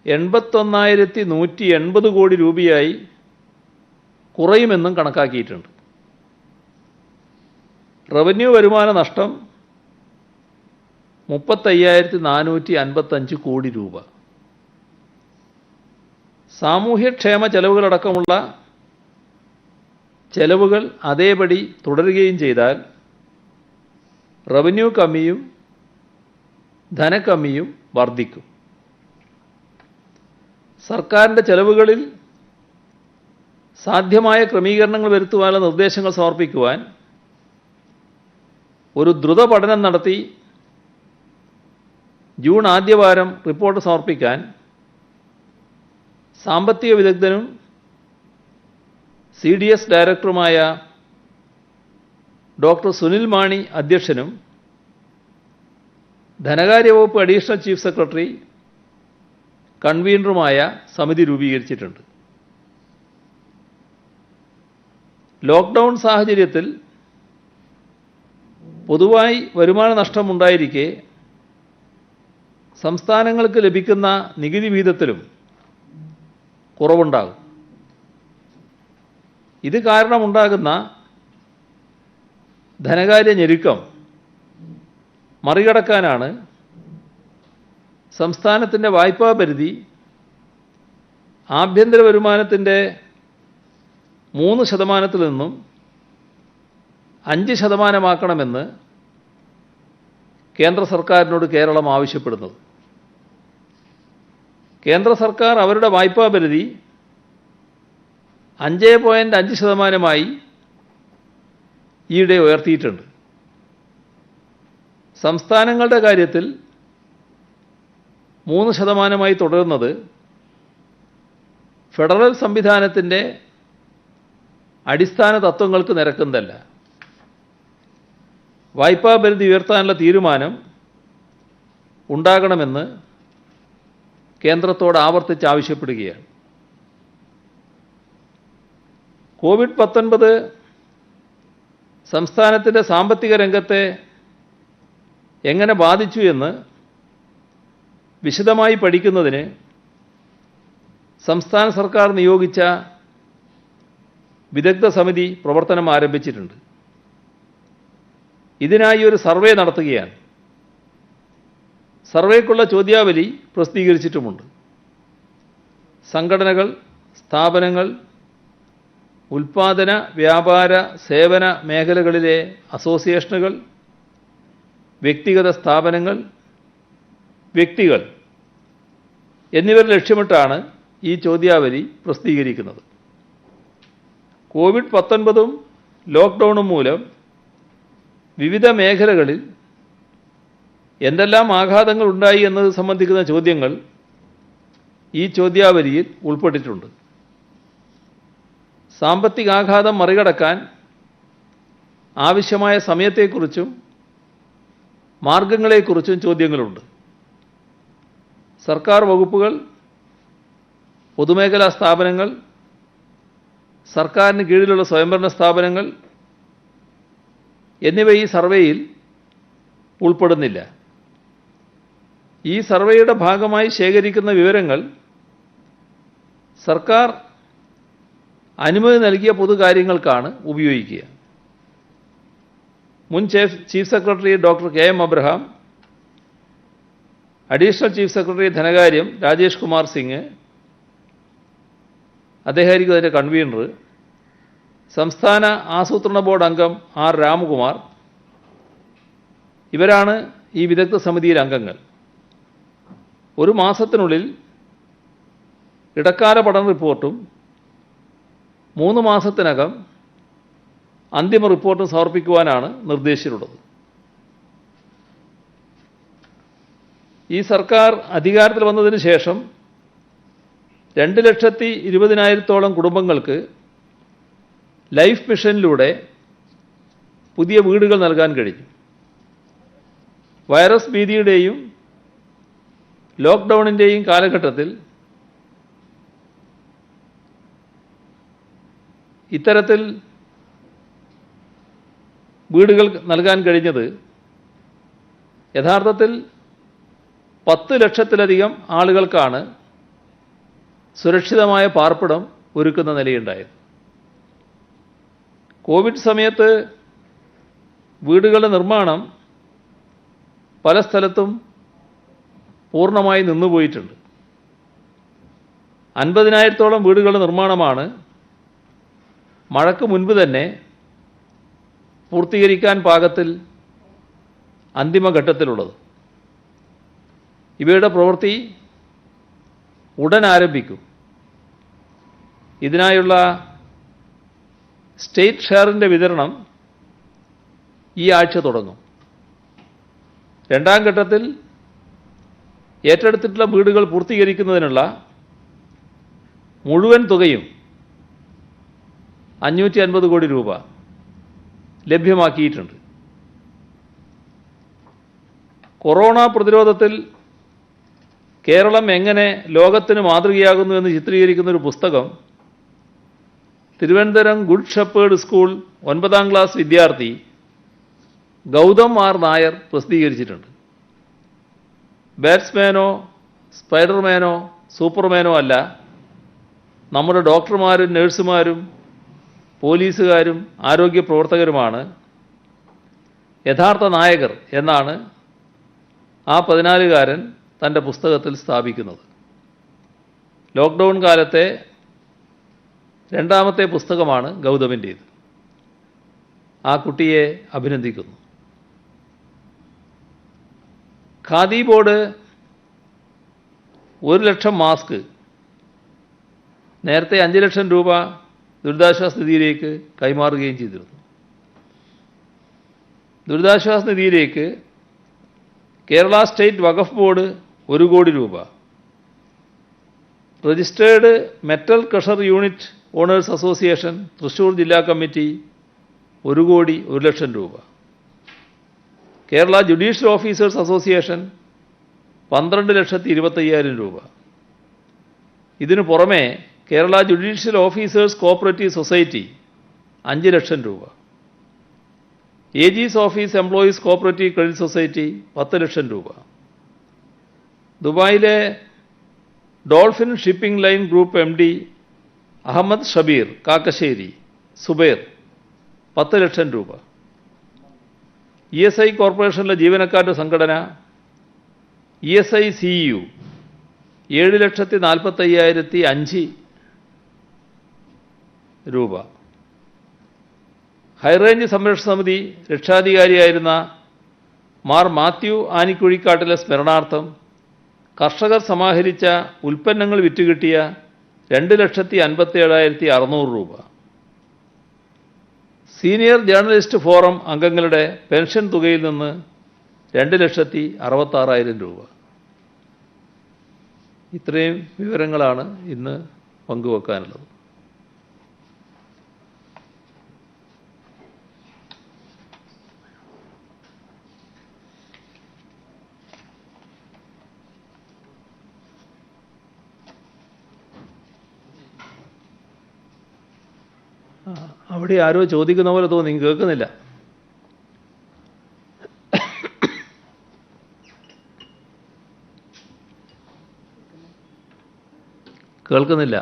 81,180 കോടി രൂപയായി കുറയുമെന്നും കണക്കാക്കിയിട്ടുണ്ട്. റവന്യൂ വരുമാന നഷ്ടം 35,455 കോടി രൂപ. സാമൂഹ്യക്ഷേമ ചെലവുകളടക്കമുള്ള ചെലവുകൾ അതേപടി തുടരുകയും ചെയ്താൽ റവന്യൂ കമ്മിയും ധനക്കമ്മിയും വർദ്ധിക്കും. സർക്കാരിൻ്റെ ചെലവുകളിൽ സാധ്യമായ ക്രമീകരണങ്ങൾ വരുത്തുവാനുള്ള നിർദ്ദേശങ്ങൾ സമർപ്പിക്കുവാൻ ഒരു ദ്രുത പഠനം നടത്തി ജൂൺ ആദ്യവാരം റിപ്പോർട്ട് സമർപ്പിക്കാൻ സാമ്പത്തിക വിദഗ്ധനും CDS ഡയറക്ടറുമായ ഡോക്ടർ സുനിൽ മാണി അധ്യക്ഷനും ധനകാര്യവകുപ്പ് അഡീഷണൽ ചീഫ് സെക്രട്ടറി കൺവീനറുമായ സമിതി രൂപീകരിച്ചിട്ടുണ്ട്. ലോക്ക്ഡൗൺ സാഹചര്യത്തിൽ പൊതുവായി വരുമാന നഷ്ടമുണ്ടായിരിക്കെ സംസ്ഥാനങ്ങൾക്ക് ലഭിക്കുന്ന നികുതി വിഹിതത്തിലും കുറവുണ്ടാകും. ഇത് കാരണമുണ്ടാകുന്ന ധനകാര്യ ഞെരുക്കം മറികടക്കാനാണ് സംസ്ഥാനത്തിൻ്റെ വായ്പാ പരിധി ആഭ്യന്തര വരുമാനത്തിൻ്റെ 3% നിന്നും 5% കേന്ദ്ര സർക്കാരിനോട് കേരളം ആവശ്യപ്പെടുന്നത്. കേന്ദ്ര സർക്കാർ അവരുടെ വായ്പാ പരിധി 5.5% ഈയിടെ ഉയർത്തിയിട്ടുണ്ട്. സംസ്ഥാനങ്ങളുടെ കാര്യത്തിൽ 3% തുടരുന്നത് ഫെഡറൽ സംവിധാനത്തിൻ്റെ അടിസ്ഥാന തത്വങ്ങൾക്ക് നിരക്കുന്നതല്ല. വായ്പാ പരിധി ഉയർത്താനുള്ള തീരുമാനം ഉണ്ടാകണമെന്ന് കേന്ദ്രത്തോട് ആവർത്തിച്ച് ആവശ്യപ്പെടുകയാണ്. കോവിഡ്-19 സംസ്ഥാനത്തിൻ്റെ സാമ്പത്തിക രംഗത്തെ എങ്ങനെ ബാധിച്ചു എന്ന് വിശദമായി പഠിക്കുന്നതിന് സംസ്ഥാന സർക്കാർ നിയോഗിച്ച വിദഗ്ധ സമിതി പ്രവർത്തനം ആരംഭിച്ചിട്ടുണ്ട്. ഇതിനായി ഒരു സർവേ നടത്തുകയാണ്. സർവേക്കുള്ള ചോദ്യാവലി പ്രസിദ്ധീകരിച്ചിട്ടുമുണ്ട്. സംഘടനകൾ, സ്ഥാപനങ്ങൾ, ഉൽപ്പാദന, വ്യാപാര, സേവന മേഖലകളിലെ അസോസിയേഷനുകൾ, വ്യക്തിഗത സ്ഥാപനങ്ങൾ, വ്യക്തികൾ എന്നിവരെ ലക്ഷ്യമിട്ടാണ് ഈ ചോദ്യാവലി പ്രസിദ്ധീകരിക്കുന്നത്. കോവിഡ്-19 ലോക്ക്ഡൗണും മൂലം വിവിധ മേഖലകളിൽ എന്തെല്ലാം ആഘാതങ്ങൾ ഉണ്ടായി എന്നത് സംബന്ധിക്കുന്ന ചോദ്യങ്ങൾ ഈ ചോദ്യാവലിയിൽ ഉൾപ്പെട്ടിട്ടുണ്ട്. സാമ്പത്തികാഘാതം മറികടക്കാൻ ആവശ്യമായ സമയത്തെക്കുറിച്ചും മാർഗങ്ങളെക്കുറിച്ചും ചോദ്യങ്ങളുണ്ട്. സർക്കാർ വകുപ്പുകൾ, പൊതുമേഖലാ സ്ഥാപനങ്ങൾ, സർക്കാരിന് കീഴിലുള്ള സ്വയംഭരണ സ്ഥാപനങ്ങൾ എന്നിവ ഈ സർവേയിൽ ഉൾപ്പെടുന്നില്ല. ഈ സർവേയുടെ ഭാഗമായി ശേഖരിക്കുന്ന വിവരങ്ങൾ സർക്കാർ അനുമതി നൽകിയ പൊതുകാര്യങ്ങൾക്കാണ് ഉപയോഗിക്കുക. മുൻ chief secretary doctor K M. Abraham, additional chief secretary ധനകാര്യം രാജേഷ് കുമാർ സിംഗ്, അദ്ദേഹമായിരിക്കും അതിൻ്റെ കൺവീനർ, സംസ്ഥാന ആസൂത്രണ ബോർഡ് അംഗം ആർ. രാമകുമാർ, ഇവരാണ് ഈ വിദഗ്ധ സമിതിയിലെ അംഗങ്ങൾ. ഒരു മാസത്തിനുള്ളിൽ ഇടക്കാല പഠന റിപ്പോർട്ടും 3 മാസത്തിനകം അന്തിമ റിപ്പോർട്ടും സമർപ്പിക്കുവാനാണ് നിർദ്ദേശിച്ചിട്ടുള്ളത്. ഈ സർക്കാർ അധികാരത്തിൽ വന്നതിന് ശേഷം 2,20,000-ഓളം കുടുംബങ്ങൾക്ക് ലൈഫ് മിഷനിലൂടെ പുതിയ വീടുകൾ നൽകാൻ കഴിഞ്ഞു. വൈറസ് ഭീതിയുടെയും ലോക്ക്ഡൗണിൻ്റെയും കാലഘട്ടത്തിൽ ഇത്തരത്തിൽ വീടുകൾ നൽകാൻ കഴിഞ്ഞത് യഥാർത്ഥത്തിൽ 10 ലക്ഷത്തിലധികം ആളുകൾക്കാണ് സുരക്ഷിതമായ പാർപ്പിടം ഒരുക്കുന്ന നിലയുണ്ടായത്. കോവിഡ് സമയത്ത് വീടുകളുടെ നിർമ്മാണം പല സ്ഥലത്തും പൂർണ്ണമായി നിന്നുപോയിട്ടുണ്ട്. 50,000-ഓളം വീടുകളുടെ നിർമ്മാണമാണ് മഴയ്ക്ക് മുൻപ് തന്നെ പൂർത്തീകരിക്കാൻ പാകത്തിൽ അന്തിമഘട്ടത്തിലുള്ളത്. ഇവയുടെ പ്രവൃത്തി ഉടൻ ആരംഭിക്കും. ഇതിനായുള്ള സ്റ്റേറ്റ് ഷെയറിൻ്റെ വിതരണം ഈ ആഴ്ച തുടങ്ങും. രണ്ടാം ഘട്ടത്തിൽ ഏറ്റെടുത്തിട്ടുള്ള വീടുകൾ പൂർത്തീകരിക്കുന്നതിനുള്ള മുഴുവൻ തുകയും 550 കോടി രൂപ ലഭ്യമാക്കിയിട്ടുണ്ട്. കൊറോണ പ്രതിരോധത്തിൽ കേരളം എങ്ങനെ ലോകത്തിന് മാതൃകയാകുന്നു എന്ന് ചിത്രീകരിക്കുന്ന ഒരു പുസ്തകം Thiruvananthapuram good shepherd school 9ാം class വിദ്യാർത്ഥി ഗൗതം ആർ നായർ പ്രസിദ്ധീകരിച്ചിട്ടുണ്ട്. ബാറ്റ്സ്മാനോ സ്പൈഡർമാനോ സൂപ്പർമാനോ അല്ല, നമ്മുടെ ഡോക്ടർമാരും നഴ്സുമാരും പോലീസുകാരും ആരോഗ്യ പ്രവർത്തകരുമാണ് യഥാർത്ഥ നായകർ എന്നാണ് ആ 14-കാരൻ തൻ്റെ പുസ്തകത്തിൽ സ്ഥാപിക്കുന്നത്. ലോക്ക്ഡൗൺ കാലത്തെ രണ്ടാമത്തെ പുസ്തകമാണ് ഗൗതമിൻ്റേത്. ആ കുട്ടിയെ അഭിനന്ദിക്കുന്നു. ഖാദി ബോർഡ് 1,00,000 മാസ്ക് നേരത്തെ 5 ലക്ഷം രൂപ ദുരിതാശ്വാസ നിധിയിലേക്ക് കൈമാറുകയും ചെയ്തിരുന്നു. ദുരിതാശ്വാസ നിധിയിലേക്ക് കേരള സ്റ്റേറ്റ് വഖഫ് ബോർഡ് 1 കോടി രൂപ, registered metal crusher unit owners association Thrissur ജില്ലാ കമ്മിറ്റി 1 കോടി 1 ലക്ഷം രൂപ, കേരള ജുഡീഷ്യൽ ഓഫീസേഴ്സ് അസോസിയേഷൻ 12,25,000 രൂപ. ഇതിനു പുറമെ Kerala judicial officers cooperative society 5 lakh രൂപ, AG's office employees cooperative credit society 10 ലക്ഷം രൂപ, ദുബായിലെ dolphin shipping line group MD Ahammed Shabeer Kakkassery Zubair 10 ലക്ഷം രൂപ, ESI കോർപ്പറേഷനിലെ ജീവനക്കാരുടെ സംഘടന ESI CEU 7,45,005 രൂപ, ഹൈറേഞ്ച് സംരക്ഷണ സമിതി രക്ഷാധികാരിയായിരുന്ന മാർ മാത്യു ആനിക്കുഴിക്കാട്ടിലെ സ്മരണാർത്ഥം കർഷകർ സമാഹരിച്ച ഉൽപ്പന്നങ്ങൾ വിറ്റുകിട്ടിയ 2,57,600 രൂപ, സീനിയർ ജേർണലിസ്റ്റ് ഫോറം അംഗങ്ങളുടെ പെൻഷൻ തുകയിൽ നിന്ന് 2,66,000 രൂപ. ഇത്രയും വിവരങ്ങളാണ് ഇന്ന് പങ്കുവെക്കാനുള്ളത്. അവിടെ ആരോ ചോദിക്കുന്ന പോലെ തോന്നി, കേൾക്കുന്നില്ല. കേൾക്കുന്നില്ല.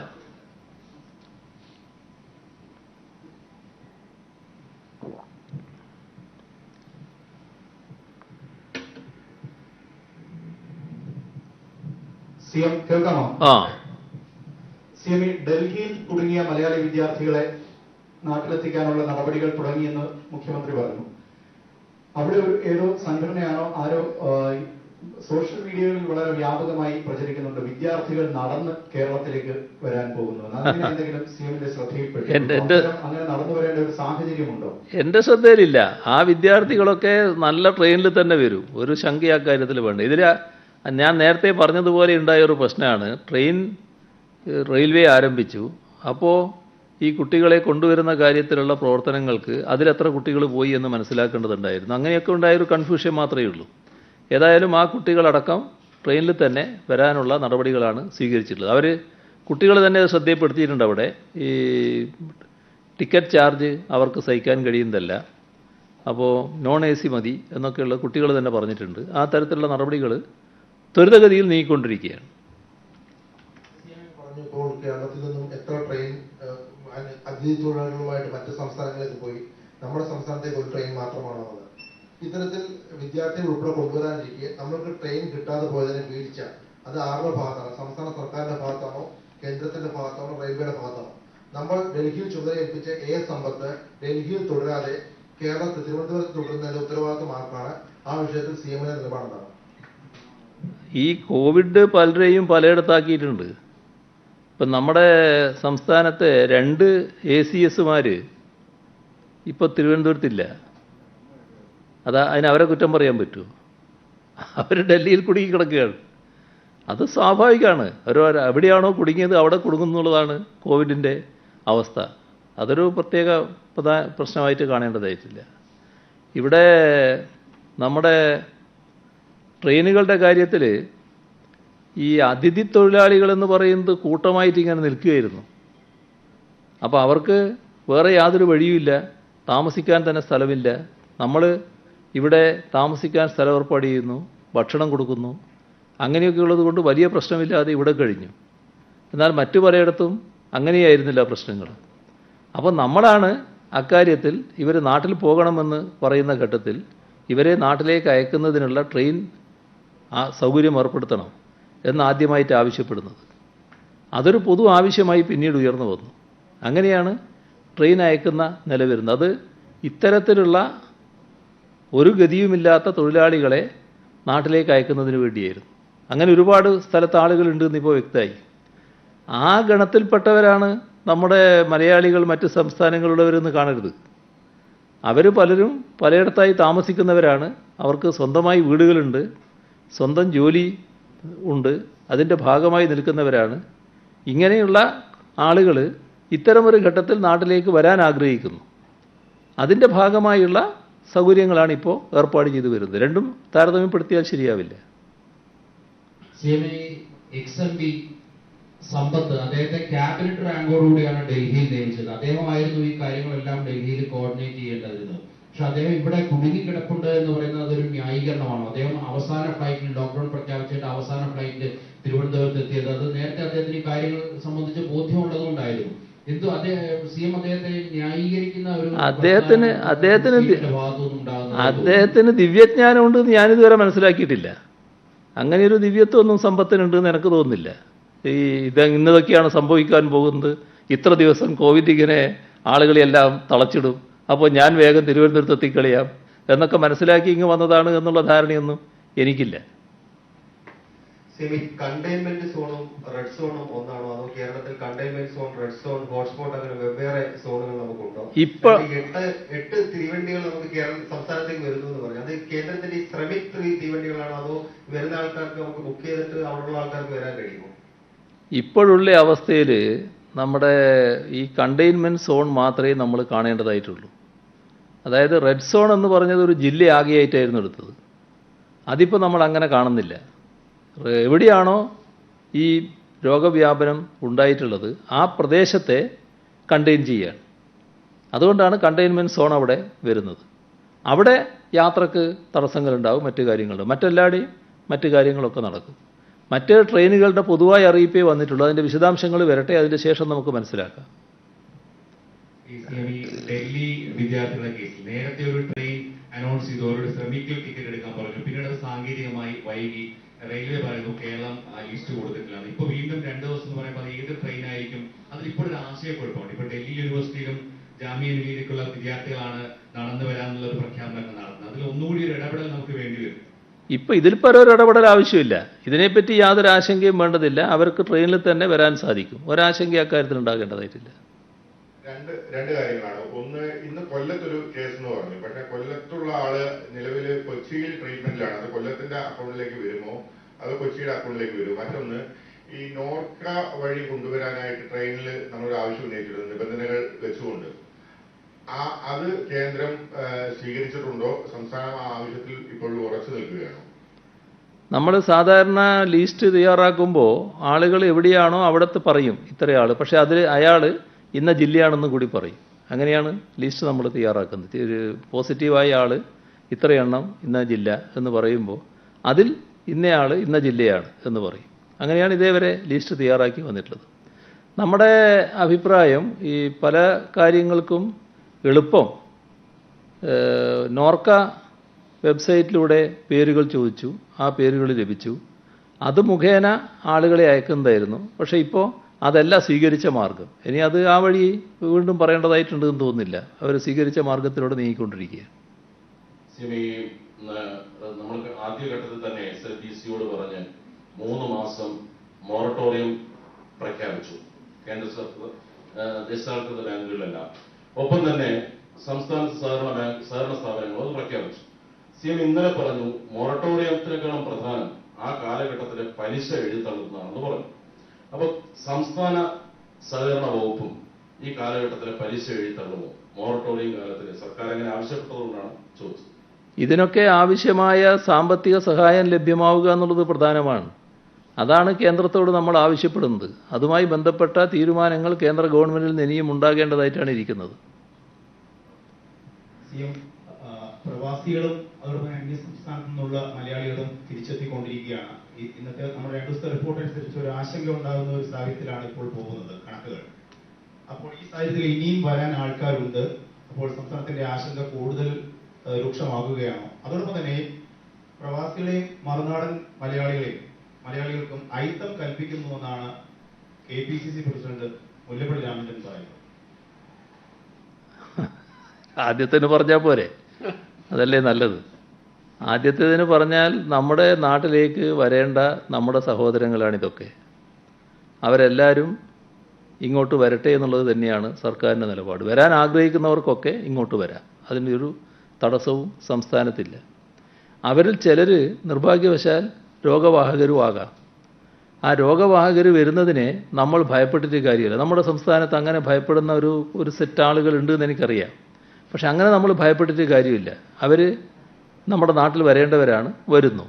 സിഎം കേൾക്കാമോ? സിഎം, ഡൽഹിയിൽ കുടുങ്ങിയ മലയാളി വിദ്യാർത്ഥികളെ നാട്ടിലെത്തിക്കാനുള്ള നടപടികൾ തുടങ്ങിയെന്ന് മുഖ്യമന്ത്രി പറഞ്ഞു. അവിടെ ഏതോ സംഘടനയാണോ ആരോ സോഷ്യൽ മീഡിയകളിൽ വളരെ വ്യാപകമായി പ്രചരിക്കുന്നുണ്ട്, വിദ്യാർത്ഥികൾ നടന്ന് കേരളത്തിലേക്ക് വരാൻ പോകുന്നു. അങ്ങനെ എന്തെങ്കിലും സിഎമ്മിന്റെ ശ്രദ്ധയിൽപ്പെട്ടു? അങ്ങനെ നടന്നു വരേണ്ട ഒരു സാഹചര്യമുണ്ടോ? എന്റെ ശ്രദ്ധയിലില്ല. ആ വിദ്യാർത്ഥികളൊക്കെ നല്ല ട്രെയിനിൽ തന്നെ വരും, ഒരു ശങ്ക ആ കാര്യത്തിൽ വേണ്ട. ഇതിൽ ഞാൻ നേരത്തെ പറഞ്ഞതുപോലെ ഉണ്ടായ ഒരു പ്രശ്നമാണ്. റെയിൽവേ ആരംഭിച്ചു. അപ്പോൾ ഈ കുട്ടികളെ കൊണ്ടുവരുന്ന കാര്യത്തിലുള്ള പ്രവർത്തനങ്ങൾക്ക് അതിലെത്ര കുട്ടികൾ പോയി എന്ന് മനസ്സിലാക്കേണ്ടതുണ്ടായിരുന്നു. അങ്ങനെയൊക്കെ ഉണ്ടായൊരു കൺഫ്യൂഷൻ മാത്രമേ ഉള്ളൂ. ഏതായാലും ആ കുട്ടികളടക്കം ട്രെയിനിൽ തന്നെ വരാനുള്ള നടപടികളാണ് സ്വീകരിച്ചിട്ടുള്ളത്. അവർ കുട്ടികൾ തന്നെ അത് ശ്രദ്ധപ്പെടുത്തിയിട്ടുണ്ട്. അവിടെ ഈ ടിക്കറ്റ് ചാർജ് അവർക്ക് സഹിക്കാൻ കഴിയുന്നതല്ല, അപ്പോൾ നോൺ AC മതി എന്നൊക്കെയുള്ള കുട്ടികൾ തന്നെ പറഞ്ഞിട്ടുണ്ട്. ആ തരത്തിലുള്ള നടപടികൾ ത്വരിതഗതിയിൽ നീങ്ങിക്കൊണ്ടിരിക്കുകയാണ്. ഇപ്പോൾ കേരളത്തിൽ നിന്നും എത്ര ട്രെയിൻ അതിഥി തൊഴിലാളികളുമായിട്ട് മറ്റ് സംസ്ഥാനങ്ങളിലേക്ക് പോയി, നമ്മുടെ സംസ്ഥാനത്തേക്ക് ഒരു ട്രെയിൻ മാത്രമാണോ ഉള്ളത്? ഇത്തരത്തിൽ വിദ്യാർത്ഥികൾ ഉൾപ്പെടെ കൊണ്ടുവരാനിരിക്കെ നമ്മൾക്ക് ട്രെയിൻ കിട്ടാതെ പോയതിനെ വീഴ്ച അത് ആരുടെ ഭാഗത്താണ്? സംസ്ഥാന സർക്കാരിന്റെ ഭാഗത്താണോ, കേന്ദ്രത്തിന്റെ ഭാഗത്താണോ, റെയിൽവേയുടെ ഭാഗത്താണോ? നമ്മൾ ഡൽഹിയിൽ ചുമതല ഏൽപ്പിച്ച സമ്പത്ത് ഡൽഹിയിൽ തുടരാതെ കേരളത്തിൽ തിരുവനന്തപുരത്ത് തുടരുന്നതിന്റെ ഉത്തരവാദിത്വം ആർക്കാണ്? ആ വിഷയത്തിൽ സിഎമ്മിന്റെ നിലപാടെന്താണ്? ഈ കോവിഡ് പലരെയും പലയിടത്താക്കിയിട്ടുണ്ട്. ഇപ്പം നമ്മുടെ സംസ്ഥാനത്തെ 2 ACSമാർ ഇപ്പോൾ തിരുവനന്തപുരത്തില്ല. അതിനവരെ കുറ്റം പറയാൻ പറ്റുമോ? അവർ ഡൽഹിയിൽ കുടുങ്ങി കിടക്കുകയാണ്. അത് സ്വാഭാവികമാണ്. എവിടെയാണോ കുടുങ്ങിയത് അവിടെ കുടുങ്ങുന്നുള്ളതാണ് കോവിഡിൻ്റെ അവസ്ഥ. അതൊരു പ്രത്യേക പ്രശ്നമായിട്ട് കാണേണ്ടതായിട്ടില്ല. ഇവിടെ നമ്മുടെ ട്രെയിനുകളുടെ കാര്യത്തിൽ ഈ അതിഥി തൊഴിലാളികളെന്ന് പറയുന്നത് കൂട്ടമായിട്ട് ഇങ്ങനെ നിൽക്കുകയായിരുന്നു. അപ്പോൾ അവർക്ക് വേറെ യാതൊരു വഴിയുമില്ല, താമസിക്കാൻ തന്നെ സ്ഥലമില്ല. നമ്മൾ ഇവിടെ താമസിക്കാൻ സ്ഥലം ഏർപ്പാട് ചെയ്യുന്നു, ഭക്ഷണം കൊടുക്കുന്നു, അങ്ങനെയൊക്കെ ഉള്ളത് കൊണ്ട് വലിയ പ്രശ്നമില്ലാതെ ഇവിടെ കഴിഞ്ഞു. എന്നാൽ മറ്റു പലയിടത്തും അങ്ങനെയായിരുന്നില്ല പ്രശ്നങ്ങൾ. അപ്പോൾ നമ്മളാണ് അക്കാര്യത്തിൽ ഇവർ നാട്ടിൽ പോകണമെന്ന് പറയുന്ന ഘട്ടത്തിൽ ഇവരെ നാട്ടിലേക്ക് അയക്കുന്നതിനുള്ള ട്രെയിൻ സൗകര്യം ഏർപ്പെടുത്തണം എന്നാദ്യമായിട്ട് ആവശ്യപ്പെടുന്നത്. അതൊരു പൊതു ആവശ്യമായി പിന്നീട് ഉയർന്നു വന്നു. അങ്ങനെയാണ് ട്രെയിൻ അയക്കുന്ന നില വരുന്നത്. അത് ഇത്തരത്തിലുള്ള ഒരു ഗതിയുമില്ലാത്ത തൊഴിലാളികളെ നാട്ടിലേക്ക് അയക്കുന്നതിന് വേണ്ടിയായിരുന്നു. അങ്ങനെ ഒരുപാട് സ്ഥലത്ത് ആളുകളുണ്ട് എന്നിപ്പോൾ വ്യക്തമായി. ആ ഗണത്തിൽപ്പെട്ടവരാണ് നമ്മുടെ മലയാളികൾ മറ്റ് സംസ്ഥാനങ്ങളിലുള്ളവരെന്ന് കാണരുത്. അവർ പലരും പലയിടത്തായി താമസിക്കുന്നവരാണ്. അവർക്ക് സ്വന്തമായി വീടുകളുണ്ട്, സ്വന്തം ജോലി ഉണ്ട്, അതിൻ്റെ ഭാഗമായി നിൽക്കുന്നവരാണ്. ഇങ്ങനെയുള്ള ആളുകൾ ഇത്തരമൊരു ഘട്ടത്തിൽ നാട്ടിലേക്ക് വരാൻ ആഗ്രഹിക്കുന്നു. അതിൻ്റെ ഭാഗമായുള്ള സൗകര്യങ്ങളാണ് ഇപ്പോൾ ഏർപ്പാട് ചെയ്തു വരുന്നത്. രണ്ടും താരതമ്യപ്പെടുത്തിയാൽ ശരിയാവില്ല. XMB സമ്പത്ത് അദ്ദേഹത്തെ ക്യാബിനറ്റ് റാങ്കോടുകൂടിയാണ് ഡൽഹിയിൽ നിയമിച്ചത്. അദ്ദേഹമായിരുന്നു ഈ കാര്യങ്ങളെല്ലാം ഡൽഹിയിൽ കോർഡിനേറ്റ് ചെയ്യേണ്ടതിരുന്നത്. പക്ഷെ അദ്ദേഹം ഇവിടെ കുടുങ്ങിക്കിടപ്പുണ്ട് എന്ന് പറയുന്നത് അതൊരു ന്യായീകരണമാണ്. അദ്ദേഹം അവസാന ഫ്ലൈറ്റിൽ ലോക്ക്ഡൌൺ പ്രഖ്യാപിച്ചിട്ട് അവസാന ഫ്ലൈറ്റിൽ തിരുവനന്തപുരത്ത് എത്തിയത് അത് നേരത്തെ അദ്ദേഹത്തിന് ഈ കാര്യങ്ങൾ സംബന്ധിച്ച് ബോധ്യമുള്ളതുകൊണ്ടായിരുന്നു. എന്തോ CM അദ്ദേഹത്തെ ന്യായീകരിക്കുന്ന ഒരു അദ്ദേഹത്തിന് ദിവ്യജ്ഞാനം ഉണ്ടെന്ന് ഞാനിതുവരെ മനസ്സിലാക്കിയിട്ടില്ല. അങ്ങനെയൊരു ദിവ്യത്വമൊന്നും സമ്പത്തിനുണ്ടെന്ന് എനിക്ക് തോന്നുന്നില്ല. ഇന്നതൊക്കെയാണ് സംഭവിക്കാൻ പോകുന്നത്, ഇത്ര ദിവസം കോവിഡ് ഇങ്ങനെ ആളുകളെല്ലാം തളച്ചിടും, അപ്പോൾ ഞാൻ വേഗം തിരുവനന്തപുരത്ത് എത്തിക്കളിയാം എന്നൊക്കെ മനസ്സിലാക്കി ഇങ്ങ് വന്നതാണ് എന്നുള്ള ധാരണയൊന്നും എനിക്കില്ല. കണ്ടെയ്ൻമെന്റ് സോണും റെഡ് സോണും ഒന്നാണോ, അതോ കേരളത്തിൽ containment zone, red zone, hotspot അങ്ങനെ വെവ്വേറെ സോണുകൾ നമുക്കുണ്ടോ? ഇപ്പൊ 8 തീവണ്ടികൾ നമുക്ക് സംസ്ഥാനത്തേക്ക് വരുന്നു എന്ന് പറഞ്ഞു. അത് കേന്ദ്രത്തിന്റെ ഈ ശ്രമിക് തീവണ്ടികളാണോ, അതോ വരുന്ന ആൾക്കാർക്ക് നമുക്ക് ബുക്ക് ചെയ്തിട്ട് അവിടെയുള്ള ആൾക്കാർക്ക് വരാൻ കഴിയുമോ? ഇപ്പോഴുള്ള അവസ്ഥയിൽ നമ്മുടെ ഈ കണ്ടെയ്ൻമെൻറ്റ് സോൺ മാത്രമേ നമ്മൾ കാണേണ്ടതായിട്ടുള്ളൂ. അതായത് റെഡ് സോൺ എന്ന് പറഞ്ഞത് ഒരു ജില്ല ആകെയായിട്ടായിരുന്നു എടുത്തത്. അതിപ്പോൾ നമ്മൾ അങ്ങനെ കാണുന്നില്ല. എവിടെയാണോ ഈ രോഗവ്യാപനം ഉണ്ടായിട്ടുള്ളത് ആ പ്രദേശത്തെ കണ്ടെയ്ൻ ചെയ്യുകയാണ്. അതുകൊണ്ടാണ് കണ്ടെയ്ൻമെൻറ്റ് സോൺ അവിടെ വരുന്നത്. അവിടെ യാത്രക്ക് തടസ്സങ്ങളുണ്ടാവും, മറ്റു കാര്യങ്ങളുണ്ട്. മറ്റെല്ലാവരുടെയും മറ്റു കാര്യങ്ങളൊക്കെ നടക്കും. മറ്റ് ട്രെയിനുകളുടെ പൊതുവായ അറിയിപ്പേ വന്നിട്ടുള്ളൂ. അതിൻ്റെ വിശദാംശങ്ങൾ വരട്ടെ, അതിൻ്റെ ശേഷം നമുക്ക് മനസ്സിലാക്കാം. ഡൽഹി വിദ്യാർത്ഥികളുടെ കേസിൽ നേരത്തെ ഒരു ട്രെയിൻ അനൗൺസ് ചെയ്തു, അവരോട് ശ്രമിക്കൽ ടിക്കറ്റ് എടുക്കാൻ പറഞ്ഞു. പിന്നീട് അത് സാങ്കേതികമായി വൈകി. റെയിൽവേ പറയുന്നു കേരളം ലിസ്റ്റ് കൊടുത്തിട്ടില്ല. ഇപ്പൊ വീണ്ടും 2 ദിവസം എന്ന് പറയുമ്പോൾ അത് ഏത് ട്രെയിൻ ആയിരിക്കും? അതിൽ ഇപ്പോഴൊരു ആശയക്കുഴപ്പമുണ്ട്. ഇപ്പൊ ഡൽഹി യൂണിവേഴ്സിറ്റിയിലും ജാമ്യ മിലിയയിലേക്കുള്ള വിദ്യാർത്ഥികളാണ് നടന്നു വരാനുള്ള ഒരു പ്രഖ്യാപനമൊക്കെ നടത്തുന്നത്. അതിൽ ഒന്നുകൂടി ഒരു ഇടപെടൽ നമുക്ക് വേണ്ടിവരും. ഇപ്പം ഇതിൽ പരം ഒരു ഇടപെടൽ ആവശ്യമില്ല. ഇതിനെപ്പറ്റി യാതൊരു ആശങ്കയും വേണ്ടതില്ല. അവർക്ക് ട്രെയിനിൽ തന്നെ വരാൻ സാധിക്കും. ഒരാശങ്ക അക്കാര്യത്തിൽ ഉണ്ടാകേണ്ടതായിട്ടില്ല. രണ്ട് കാര്യങ്ങളാണ്. ഒന്ന്, ഇന്ന് കൊല്ലത്തൊരു കേസ് എന്ന് പറഞ്ഞു. പക്ഷെ കൊല്ലത്തുള്ള ആള് നിലവിൽ കൊച്ചിയിൽ ട്രീറ്റ്മെന്റിലാണ്. അത് കൊല്ലത്തിന്റെ അക്കൗണ്ടിലേക്ക് വരുമോ അത് കൊച്ചിയുടെ അക്കൗണ്ടിലേക്ക് വരുമോ? മറ്റൊന്ന്, ഈ നോർക്ക വഴി കൊണ്ടുവരാനായിട്ട് ട്രെയിനിൽ നമ്മളൊരു ആവശ്യം ഉന്നയിച്ചിട്ടുണ്ട്, നിബന്ധനകൾ വെച്ചുകൊണ്ട്. അത് കേന്ദ്രം സ്വീകരിച്ചിട്ടുണ്ടോ? സംസ്ഥാനം ആ ആവശ്യത്തിൽ ഇപ്പോഴും ഉറച്ചു നിൽക്കുകയാണോ? നമ്മൾ സാധാരണ ലിസ്റ്റ് തയ്യാറാക്കുമ്പോൾ ആളുകൾ എവിടെയാണോ അവിടത്തെ പറയും ഇത്രയാൾ. പക്ഷേ അതിൽ അയാൾ ഇന്ന ജില്ലയാണെന്ന് കൂടി പറയും. അങ്ങനെയാണ് ലിസ്റ്റ് നമ്മൾ തയ്യാറാക്കുന്നത്. ഒരു പോസിറ്റീവായ ആൾ ഇത്ര എണ്ണം ഇന്ന ജില്ല എന്ന് പറയുമ്പോൾ അതിൽ ഇന്നയാൾ ഇന്ന ജില്ലയാണ് എന്ന് പറയും. അങ്ങനെയാണ് ഇതേവരെ ലിസ്റ്റ് തയ്യാറാക്കി വന്നിട്ടുള്ളത്. നമ്മുടെ അഭിപ്രായം ഈ പല കാര്യങ്ങൾക്കും എളുപ്പം നോർക്ക വെബ്സൈറ്റിലൂടെ പേരുകൾ ചോദിച്ചു, ആ പേരുകൾ ലഭിച്ചു. അത് മുഖേന ആളുകളെ അയക്കുന്നതായിരുന്നു. പക്ഷേ ഇപ്പോൾ അതല്ല സ്വീകരിച്ച മാർഗം. ഇനി അത് ആ വഴി വീണ്ടും പറയേണ്ടതായിട്ടുണ്ടെന്ന് തോന്നുന്നില്ല. അവർ സ്വീകരിച്ച മാർഗത്തിലൂടെ നീങ്ങിക്കൊണ്ടിരിക്കുക. നമ്മൾ ആദ്യഘട്ടത്തിൽ തന്നെ SLDCയോട് പറഞ്ഞ് 3 മാസം മൊറട്ടോറിയം പ്രഖ്യാപിച്ചു കേന്ദ്ര ദേശസാൽകൃത ബാങ്കുകളിലെല്ലാം. ഒപ്പം തന്നെ സംസ്ഥാന സഹകരണ സ്ഥാപനങ്ങളും അത് പ്രഖ്യാപിച്ചു. CM ഇന്നലെ പറഞ്ഞു മൊറട്ടോറിയത്തിനേക്കാളും പ്രധാനം ആ കാലഘട്ടത്തിലെ പലിശ എഴുതിത്തള്ളുന്നതാണെന്ന് പറഞ്ഞു. അപ്പൊ സംസ്ഥാന സഹകരണ വകുപ്പും ഈ കാലഘട്ടത്തിലെ പലിശ എഴുതിത്തള്ളുമോ? മൊറട്ടോറിയം കാലത്തിൽ സർക്കാർ അങ്ങനെ ആവശ്യപ്പെട്ടതുകൊണ്ടാണ് ചോദിച്ചത്. ഇതിനൊക്കെ ആവശ്യമായ സാമ്പത്തിക സഹായം ലഭ്യമാവുക എന്നുള്ളത് പ്രധാനമാണ്. അതാണ് കേന്ദ്രത്തോട് നമ്മൾ ആവശ്യപ്പെടുന്നത്. അതുമായി ബന്ധപ്പെട്ട തീരുമാനങ്ങൾ കേന്ദ്ര ഗവൺമെന്റിൽ നിന്ന് ഇനിയും ഉണ്ടാകേണ്ടതായിട്ടാണ് ഇരിക്കുന്നത്. പ്രവാസികളും അതോടൊപ്പം അന്യ സംസ്ഥാനത്തു നിന്നുള്ള മലയാളികളും തിരിച്ചെത്തിക്കൊണ്ടിരിക്കുകയാണ്. ഇന്നത്തെ നമ്മുടെ 2 ദിവസത്തെ റിപ്പോർട്ട് അനുസരിച്ച് ഒരു ആശങ്ക ഉണ്ടാകുന്ന ഒരു സാഹചര്യത്തിലാണ് ഇപ്പോൾ പോകുന്നത് കണക്കുകൾ. അപ്പോൾ ഈ സാഹചര്യത്തിൽ ഇനിയും വരാൻ ആൾക്കാരുണ്ട്. അപ്പോൾ സംസ്ഥാനത്തിന്റെ ആശങ്ക കൂടുതൽ രൂക്ഷമാകുകയാണോ? അതോടൊപ്പം തന്നെ പ്രവാസികളെയും മറുനാടൻ മലയാളികൾക്കും അയിത്തം കൽപ്പിക്കുന്നുവെന്നാണ് KPCC പ്രസിഡന്റ് മുല്ലപ്പള്ളി രാമചന്ദ്രൻ പറയുന്നത്. ആദ്യത്തിന് പറഞ്ഞാൽ പോരെ, അതല്ലേ നല്ലത്. ആദ്യത്തേതിന് പറഞ്ഞാൽ നമ്മുടെ നാട്ടിലേക്ക് വരേണ്ട നമ്മുടെ സഹോദരങ്ങളാണിതൊക്കെ. അവരെല്ലാവരും ഇങ്ങോട്ട് വരട്ടെ എന്നുള്ളത് തന്നെയാണ് സർക്കാരിൻ്റെ നിലപാട്. വരാൻ ആഗ്രഹിക്കുന്നവർക്കൊക്കെ ഇങ്ങോട്ട് വരാം. അതിനൊരു തടസ്സവും സംസ്ഥാനത്തില്ല. അവരിൽ ചിലർ നിർഭാഗ്യവശാൽ രോഗവാഹകരും ആകാം. ആ രോഗവാഹകർ വരുന്നതിനെ നമ്മൾ ഭയപ്പെട്ടിട്ട് കാര്യമില്ല. നമ്മുടെ സംസ്ഥാനത്ത് അങ്ങനെ ഭയപ്പെടുന്ന ഒരു സെറ്റ് ആളുകളുണ്ട് എന്ന് എനിക്കറിയാം. പക്ഷെ അങ്ങനെ നമ്മൾ ഭയപ്പെട്ടിട്ട് കാര്യമില്ല. അവർ നമ്മുടെ നാട്ടിൽ വരേണ്ടവരാണ്, വരുന്നു.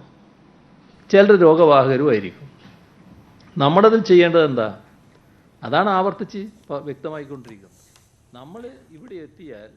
ചിലർ രോഗവാഹകരും ആയിരിക്കും. നമ്മളതിൽ ചെയ്യേണ്ടത് എന്താ? അതാണ് ആവർത്തിച്ച് വ്യക്തമായിക്കൊണ്ടിരിക്കുന്നത്. നമ്മൾ ഇവിടെ എത്തിയാൽ